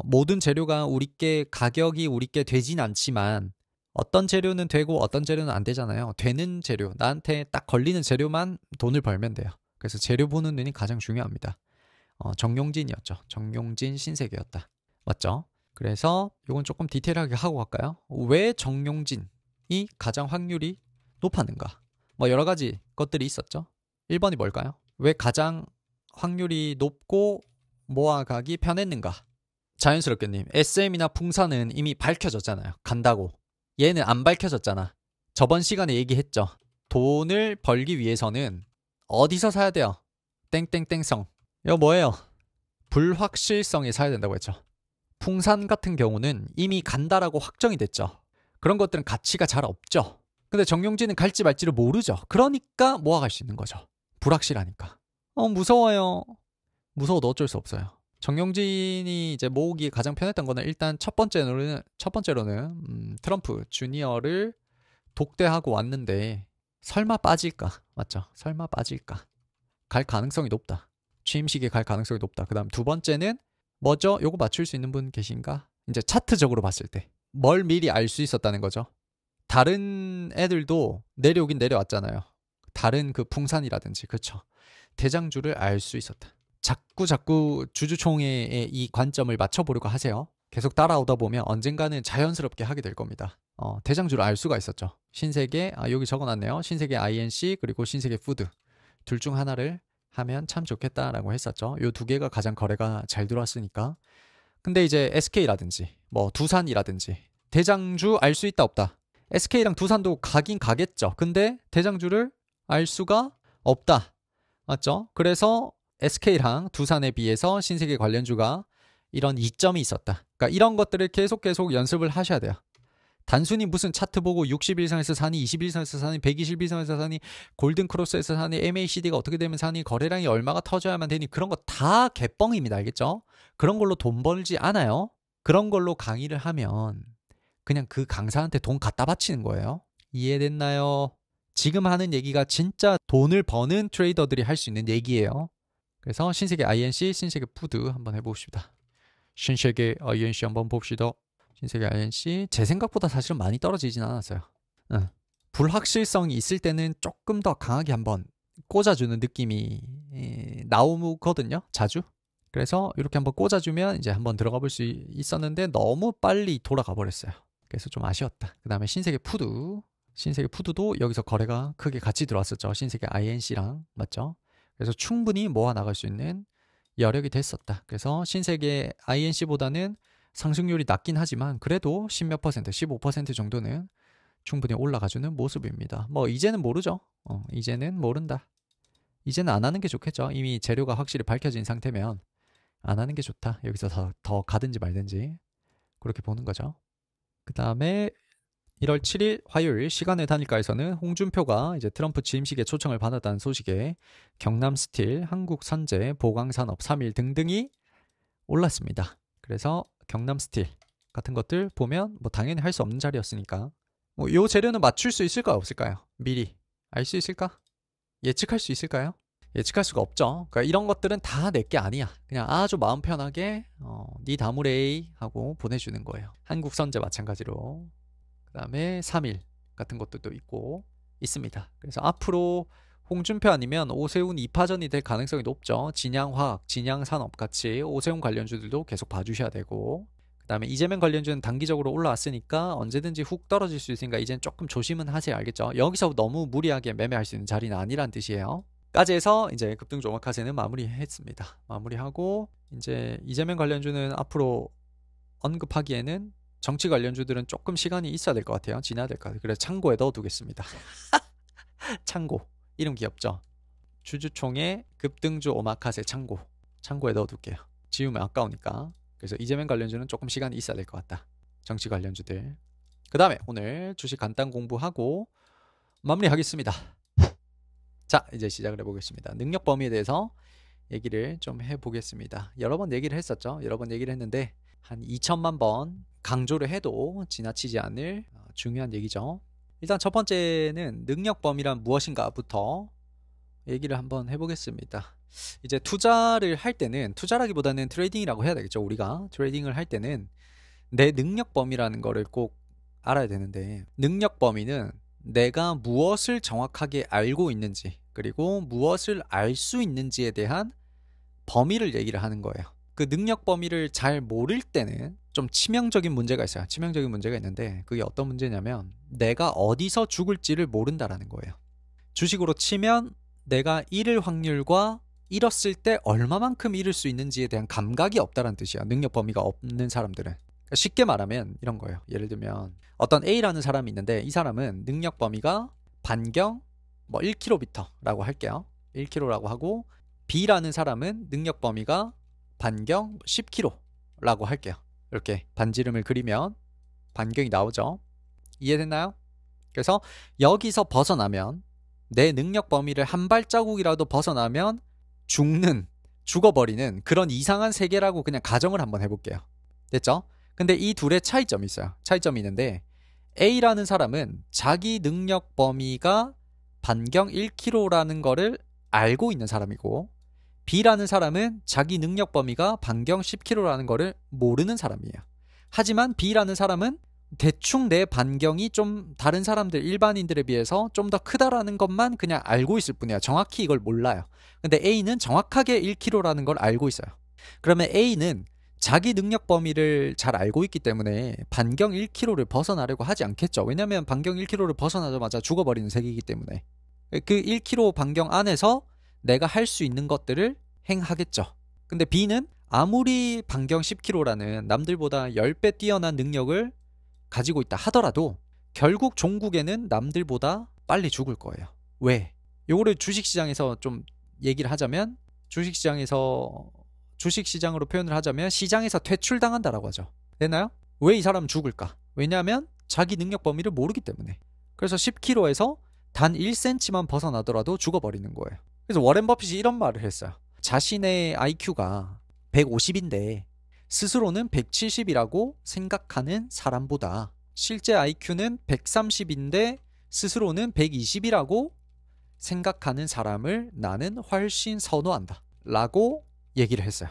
모든 재료가 우리께 가격이 우리께 되진 않지만 어떤 재료는 되고 어떤 재료는 안 되잖아요. 되는 재료, 나한테 딱 걸리는 재료만 돈을 벌면 돼요. 그래서 재료 보는 눈이 가장 중요합니다. 정용진이었죠. 정용진 신세계였다. 맞죠? 그래서 이건 조금 디테일하게 하고 갈까요? 왜 정용진이 가장 확률이 높았는가? 뭐 여러 가지 것들이 있었죠. 1번이 뭘까요? 왜 가장 확률이 높고 모아가기 편했는가? 자연스럽게님, SM이나 풍산은 이미 밝혀졌잖아요. 간다고. 얘는 안 밝혀졌잖아. 저번 시간에 얘기했죠. 돈을 벌기 위해서는 어디서 사야 돼요? 땡땡땡성. 이거 뭐예요? 불확실성에 사야 된다고 했죠. 풍산 같은 경우는 이미 간다라고 확정이 됐죠. 그런 것들은 가치가 잘 없죠. 근데 정용진은 갈지 말지를 모르죠. 그러니까 모아갈 수 있는 거죠. 불확실하니까. 무서워요. 무서워도 어쩔 수 없어요. 정용진이 이제 모으기 가장 편했던 거는 일단 첫 번째로는 트럼프 주니어를 독대하고 왔는데 설마 빠질까? 맞죠? 설마 빠질까? 갈 가능성이 높다. 취임식에 갈 가능성이 높다. 그 다음 두 번째는 뭐죠? 요거 맞출 수 있는 분 계신가? 이제 차트적으로 봤을 때 뭘 미리 알 수 있었다는 거죠. 다른 애들도 내려오긴 내려왔잖아요. 다른 그 풍산이라든지 그쵸? 대장주를 알 수 있었다. 자꾸 주주총회의 이 관점을 맞춰보려고 하세요. 계속 따라오다 보면 언젠가는 자연스럽게 하게 될 겁니다. 대장주를 알 수가 있었죠. 신세계, 여기 적어놨네요. 신세계 INC 그리고 신세계 푸드 둘 중 하나를 하면 참 좋겠다라고 했었죠. 요 두 개가 가장 거래가 잘 들어왔으니까. 근데 이제 SK라든지 뭐 두산이라든지 대장주 알 수 있다 없다. SK랑 두산도 가긴 가겠죠. 근데 대장주를 알 수가 없다. 맞죠? 그래서 SK랑 두산에 비해서 신세계 관련주가 이런 이점이 있었다. 그러니까 이런 것들을 계속 연습을 하셔야 돼요. 단순히 무슨 차트 보고 60일선에서 사니, 20일선에서 사니, 120일선에서 사니, 골든크로스에서 사니, MACD가 어떻게 되면 사니, 거래량이 얼마가 터져야만 되니 그런 거 다 개뻥입니다. 알겠죠? 그런 걸로 돈 벌지 않아요. 그런 걸로 강의를 하면 그냥 그 강사한테 돈 갖다 바치는 거예요. 이해됐나요? 지금 하는 얘기가 진짜 돈을 버는 트레이더들이 할 수 있는 얘기예요. 그래서 신세계 INC, 신세계 푸드 한번 해봅시다. 신세계 INC 한번 봅시다. 신세계 INC 제 생각보다 사실은 많이 떨어지진 않았어요. 불확실성이 있을 때는 조금 더 강하게 한번 꽂아주는 느낌이 나오거든요. 자주. 그래서 이렇게 한번 꽂아주면 이제 한번 들어가 볼 수 있었는데 너무 빨리 돌아가 버렸어요. 그래서 좀 아쉬웠다. 그 다음에 신세계 푸드도 여기서 거래가 크게 같이 들어왔었죠. 신세계 INC랑 맞죠? 그래서 충분히 모아 나갈 수 있는 여력이 됐었다. 그래서 신세계 INC보다는 상승률이 낮긴 하지만 그래도 10몇 퍼센트, 15% 정도는 충분히 올라가주는 모습입니다. 뭐 이제는 모르죠. 이제는 모른다. 이제는 안 하는 게 좋겠죠. 이미 재료가 확실히 밝혀진 상태면 안 하는 게 좋다. 여기서 더 가든지 말든지 그렇게 보는 거죠. 그 다음에 1월 7일 화요일 시간의 단일가에서는 홍준표가 이제 트럼프 취임식에 초청을 받았다는 소식에 경남스틸, 한국선제, 보강산업 3일 등등이 올랐습니다. 그래서 경남스틸 같은 것들 보면 뭐 당연히 할 수 없는 자리였으니까 뭐 요 재료는 맞출 수 있을까요? 없을까요? 미리 알 수 있을까? 예측할 수 있을까요? 예측할 수가 없죠. 그러니까 이런 것들은 다 내 게 아니야. 그냥 아주 마음 편하게 니 다무레이 하고 보내주는 거예요. 한국선제 마찬가지로 그 다음에 3일 같은 것들도 있고 있습니다. 그래서 앞으로 홍준표 아니면 오세훈 2파전이 될 가능성이 높죠. 진양화학, 진양산업 같이 오세훈 관련주들도 계속 봐주셔야 되고 그 다음에 이재명 관련주는 단기적으로 올라왔으니까 언제든지 훅 떨어질 수 있으니까 이젠 조금 조심은 하세요. 알겠죠? 여기서 너무 무리하게 매매할 수 있는 자리는 아니란 뜻이에요. 까지 해서 이제 급등주 오마카세는 마무리했습니다. 마무리하고 이제 이재명 관련주는 앞으로 언급하기에는 정치 관련주들은 조금 시간이 있어야 될 것 같아요. 지나야 될 것 같아요. 그래서 창고에 넣어두겠습니다. 창고. 이름 귀엽죠? 주주총회 급등주 오마카세 창고에 넣어둘게요. 지우면 아까우니까. 그래서 이재명 관련주는 조금 시간이 있어야 될 것 같다. 정치 관련주들. 그 다음에 오늘 주식 간단 공부하고 마무리하겠습니다. 자, 이제 시작을 해보겠습니다. 능력 범위에 대해서 얘기를 좀 해보겠습니다. 여러 번 얘기를 했었죠. 여러 번 얘기를 했는데 한 2천만 번 강조를 해도 지나치지 않을 중요한 얘기죠. 일단 첫 번째는 능력 범위란 무엇인가부터 얘기를 한번 해보겠습니다. 이제 투자를 할 때는 투자라기보다는 트레이딩이라고 해야 되겠죠. 우리가 트레이딩을 할 때는 내 능력 범위라는 거를 꼭 알아야 되는데 능력 범위는 내가 무엇을 정확하게 알고 있는지 그리고 무엇을 알 수 있는지에 대한 범위를 얘기를 하는 거예요. 그 능력 범위를 잘 모를 때는 좀 치명적인 문제가 있어요. 치명적인 문제가 있는데 그게 어떤 문제냐면 내가 어디서 죽을지를 모른다라는 거예요. 주식으로 치면 내가 잃을 확률과 잃었을 때 얼마만큼 잃을 수 있는지에 대한 감각이 없다는 뜻이야. 능력 범위가 없는 사람들은. 그러니까 쉽게 말하면 이런 거예요. 예를 들면 어떤 A라는 사람이 있는데 이 사람은 능력 범위가 반경 뭐 1km라고 할게요. 1km라고 하고 B라는 사람은 능력 범위가 반경 10km라고 할게요. 이렇게 반지름을 그리면 반경이 나오죠. 이해됐나요? 그래서 여기서 벗어나면 내 능력 범위를 한 발자국이라도 벗어나면 죽어버리는 그런 이상한 세계라고 그냥 가정을 한번 해볼게요. 됐죠? 근데 이 둘의 차이점이 있어요. 차이점이 있는데 A라는 사람은 자기 능력 범위가 반경 1km라는 거를 알고 있는 사람이고 B라는 사람은 자기 능력 범위가 반경 10km라는 거를 모르는 사람이에요. 하지만 B라는 사람은 대충 내 반경이 좀 다른 사람들 일반인들에 비해서 좀 더 크다라는 것만 그냥 알고 있을 뿐이야. 정확히 이걸 몰라요. 근데 A는 정확하게 1km라는 걸 알고 있어요. 그러면 A는 자기 능력 범위를 잘 알고 있기 때문에 반경 1km를 벗어나려고 하지 않겠죠. 왜냐하면 반경 1km를 벗어나자마자 죽어버리는 세계이기 때문에 그 1km 반경 안에서 내가 할 수 있는 것들을 행하겠죠. 근데 B는 아무리 반경 10km라는 남들보다 10배 뛰어난 능력을 가지고 있다 하더라도 결국 종국에는 남들보다 빨리 죽을 거예요. 왜? 요거를 주식시장에서 좀 얘기를 하자면 주식시장으로 표현을 하자면 시장에서 퇴출당한다라고 하죠. 됐나요? 왜 이 사람은 죽을까? 왜냐하면 자기 능력 범위를 모르기 때문에. 그래서 10km에서 단 1cm만 벗어나더라도 죽어버리는 거예요. 그래서 워렌 버핏이 이런 말을 했어요. 자신의 IQ가 150인데 스스로는 170이라고 생각하는 사람보다 실제 IQ는 130인데 스스로는 120이라고 생각하는 사람을 나는 훨씬 선호한다 라고 얘기를 했어요.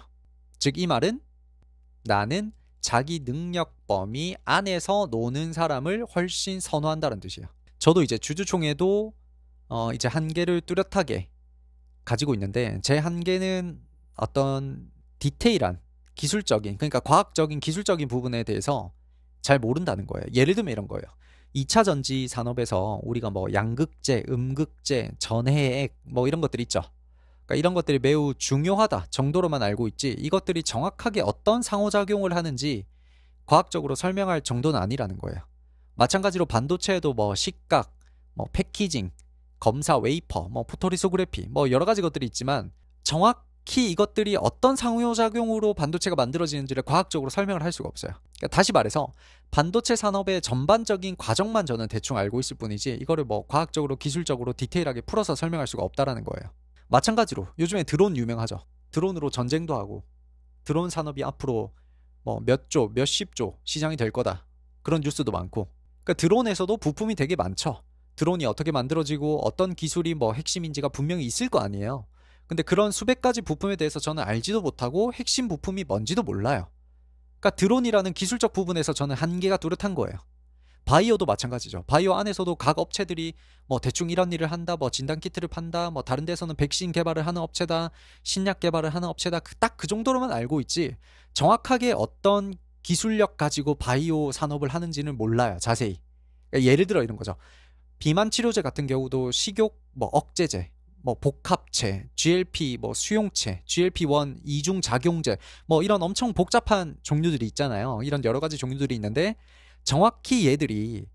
즉 이 말은 나는 자기 능력 범위 안에서 노는 사람을 훨씬 선호한다는 뜻이에요. 저도 이제 주주총회도 이제 한계를 뚜렷하게 가지고 있는데 제 한계는 어떤 디테일한 기술적인 그러니까 과학적인 기술적인 부분에 대해서 잘 모른다는 거예요. 예를 들면 이런 거예요. 2차 전지 산업에서 우리가 뭐 양극재, 음극재, 전해액 뭐 이런 것들 있죠. 그러니까 이런 것들이 매우 중요하다 정도로만 알고 있지 이것들이 정확하게 어떤 상호작용을 하는지 과학적으로 설명할 정도는 아니라는 거예요. 마찬가지로 반도체에도 뭐 식각, 뭐 패키징, 검사 웨이퍼, 뭐 포토리소그래피 뭐 여러 가지 것들이 있지만 정확히 이것들이 어떤 상호작용으로 반도체가 만들어지는지를 과학적으로 설명을 할 수가 없어요. 그러니까 다시 말해서 반도체 산업의 전반적인 과정만 저는 대충 알고 있을 뿐이지 이거를 뭐 과학적으로 기술적으로 디테일하게 풀어서 설명할 수가 없다라는 거예요. 마찬가지로 요즘에 드론 유명하죠. 드론으로 전쟁도 하고 드론 산업이 앞으로 뭐 몇 조, 몇십 조 시장이 될 거다. 그런 뉴스도 많고. 그러니까 드론에서도 부품이 되게 많죠. 드론이 어떻게 만들어지고 어떤 기술이 뭐 핵심인지가 분명히 있을 거 아니에요. 근데 그런 수백 가지 부품에 대해서 저는 알지도 못하고 핵심 부품이 뭔지도 몰라요. 그러니까 드론이라는 기술적 부분에서 저는 한계가 뚜렷한 거예요. 바이오도 마찬가지죠. 바이오 안에서도 각 업체들이 뭐 대충 이런 일을 한다, 뭐 진단키트를 판다, 뭐 다른 데서는 백신 개발을 하는 업체다, 신약 개발을 하는 업체다. 딱 그 정도로만 알고 있지 정확하게 어떤 기술력 가지고 바이오 산업을 하는지는 몰라요. 자세히. 그러니까 예를 들어 이런 거죠. 비만 치료제 같은 경우도 식욕 뭐 억제제, 뭐 복합체, GLP 뭐 수용체, GLP-1 이중 작용제 뭐 이런 엄청 복잡한 종류들이 있잖아요. 이런 여러 가지 종류들이 있는데 정확히 얘들이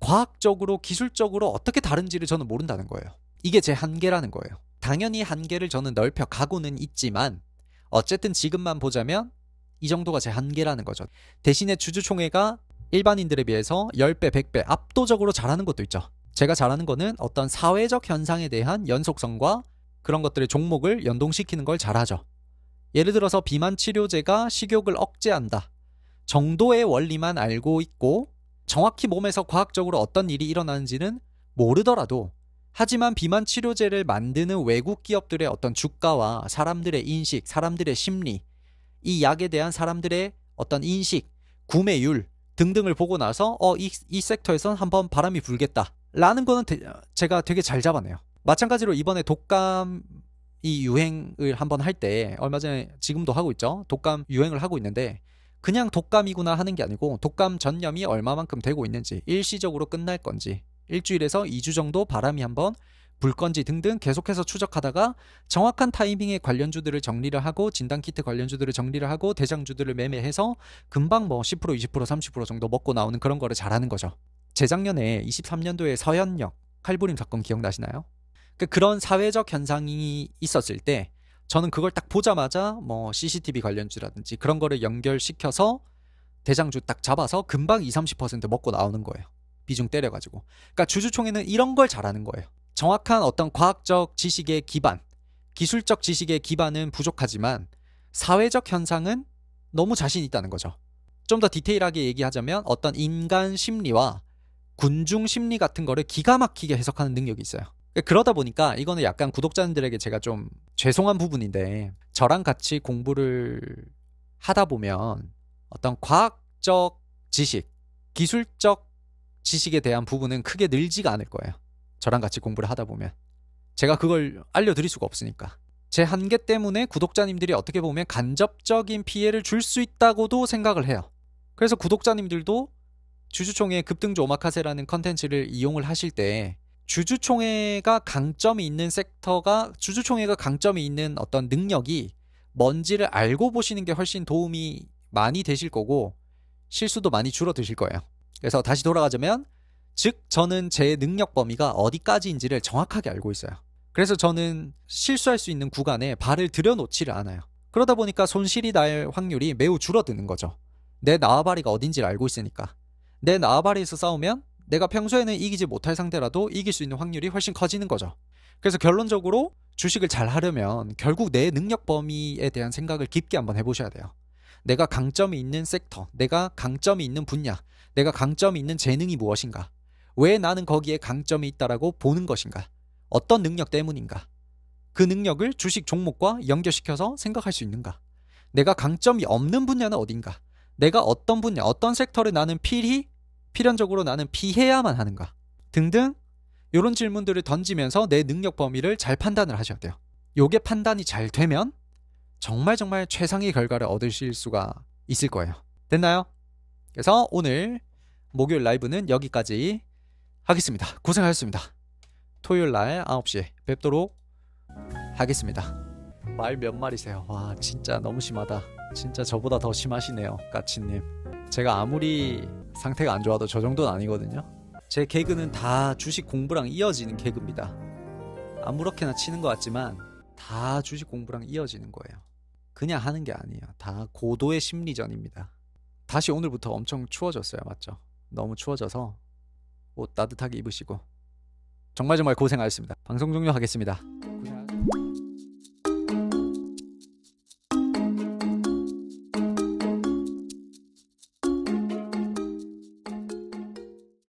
과학적으로 기술적으로 어떻게 다른지를 저는 모른다는 거예요. 이게 제 한계라는 거예요. 당연히 한계를 저는 넓혀 가고는 있지만 어쨌든 지금만 보자면 이 정도가 제 한계라는 거죠. 대신에 주주총회가 일반인들에 비해서 10배, 100배 압도적으로 잘하는 것도 있죠. 제가 잘하는 거는 어떤 사회적 현상에 대한 연속성과 그런 것들의 종목을 연동시키는 걸 잘하죠. 예를 들어서 비만 치료제가 식욕을 억제한다 정도의 원리만 알고 있고 정확히 몸에서 과학적으로 어떤 일이 일어나는지는 모르더라도 하지만 비만 치료제를 만드는 외국 기업들의 어떤 주가와 사람들의 인식, 사람들의 심리, 이 약에 대한 사람들의 어떤 인식, 구매율 등등을 보고 나서 이 섹터에선 한번 바람이 불겠다 라는 거는 제가 되게 잘 잡아내요. 마찬가지로 이번에 독감이 이 유행을 한번 할 때 얼마 전에 지금도 하고 있죠. 독감 유행을 하고 있는데 그냥 독감이구나 하는 게 아니고 독감 전염이 얼마만큼 되고 있는지, 일시적으로 끝날 건지, 일주일에서 2주 정도 바람이 한번 불 건지 등등 계속해서 추적하다가 정확한 타이밍에 관련주들을 정리를 하고 진단키트 관련주들을 정리를 하고 대장주들을 매매해서 금방 뭐 10%, 20%, 30% 정도 먹고 나오는 그런 거를 잘하는 거죠. 재작년에 23년도에 서현역 칼부림 사건 기억나시나요? 그런 사회적 현상이 있었을 때 저는 그걸 딱 보자마자 뭐 CCTV 관련주라든지 그런 거를 연결시켜서 대장주 딱 잡아서 금방 20, 30% 먹고 나오는 거예요. 비중 때려가지고. 그러니까 주주총회는 이런 걸 잘하는 거예요. 정확한 어떤 과학적 지식의 기반, 기술적 지식의 기반은 부족하지만 사회적 현상은 너무 자신 있다는 거죠. 좀 더 디테일하게 얘기하자면 어떤 인간 심리와 군중 심리 같은 거를 기가 막히게 해석하는 능력이 있어요. 그러다 보니까 이거는 약간 구독자님들에게 제가 좀 죄송한 부분인데, 저랑 같이 공부를 하다 보면 어떤 과학적 지식, 기술적 지식에 대한 부분은 크게 늘지가 않을 거예요. 저랑 같이 공부를 하다 보면 제가 그걸 알려드릴 수가 없으니까. 제 한계 때문에 구독자님들이 어떻게 보면 간접적인 피해를 줄 수 있다고도 생각을 해요. 그래서 구독자님들도 주주총회 급등주 오마카세라는 컨텐츠를 이용을 하실 때 주주총회가 강점이 있는 섹터가, 주주총회가 강점이 있는 어떤 능력이 뭔지를 알고 보시는 게 훨씬 도움이 많이 되실 거고 실수도 많이 줄어드실 거예요. 그래서 다시 돌아가자면, 즉 저는 제 능력 범위가 어디까지인지를 정확하게 알고 있어요. 그래서 저는 실수할 수 있는 구간에 발을 들여놓지를 않아요. 그러다 보니까 손실이 날 확률이 매우 줄어드는 거죠. 내 나와바리가 어딘지를 알고 있으니까. 내 나와바리에서 싸우면 내가 평소에는 이기지 못할 상대라도 이길 수 있는 확률이 훨씬 커지는 거죠. 그래서 결론적으로 주식을 잘 하려면 결국 내 능력 범위에 대한 생각을 깊게 한번 해보셔야 돼요. 내가 강점이 있는 섹터, 내가 강점이 있는 분야, 내가 강점이 있는 재능이 무엇인가, 왜 나는 거기에 강점이 있다라고 보는 것인가, 어떤 능력 때문인가, 그 능력을 주식 종목과 연결시켜서 생각할 수 있는가, 내가 강점이 없는 분야는 어딘가, 내가 어떤 분야, 어떤 섹터를 나는 필연적으로 나는 피해야만 하는가 등등, 이런 질문들을 던지면서 내 능력 범위를 잘 판단을 하셔야 돼요. 요게 판단이 잘 되면 정말 최상의 결과를 얻으실 수가 있을 거예요. 됐나요? 그래서 오늘 목요일 라이브는 여기까지 하겠습니다. 고생하셨습니다. 토요일 날 9시에 뵙도록 하겠습니다. 말 몇 마리세요? 와, 진짜 너무 심하다. 진짜 저보다 더 심하시네요, 까치님. 제가 아무리 상태가 안 좋아도 저 정도는 아니거든요. 제 개그는 다 주식 공부랑 이어지는 개그입니다. 아무렇게나 치는 것 같지만 다 주식 공부랑 이어지는 거예요. 그냥 하는 게 아니에요. 다 고도의 심리전입니다. 다시 오늘부터 엄청 추워졌어요. 맞죠? 너무 추워져서 옷 따뜻하게 입으시고 정말 고생하셨습니다. 방송 종료하겠습니다.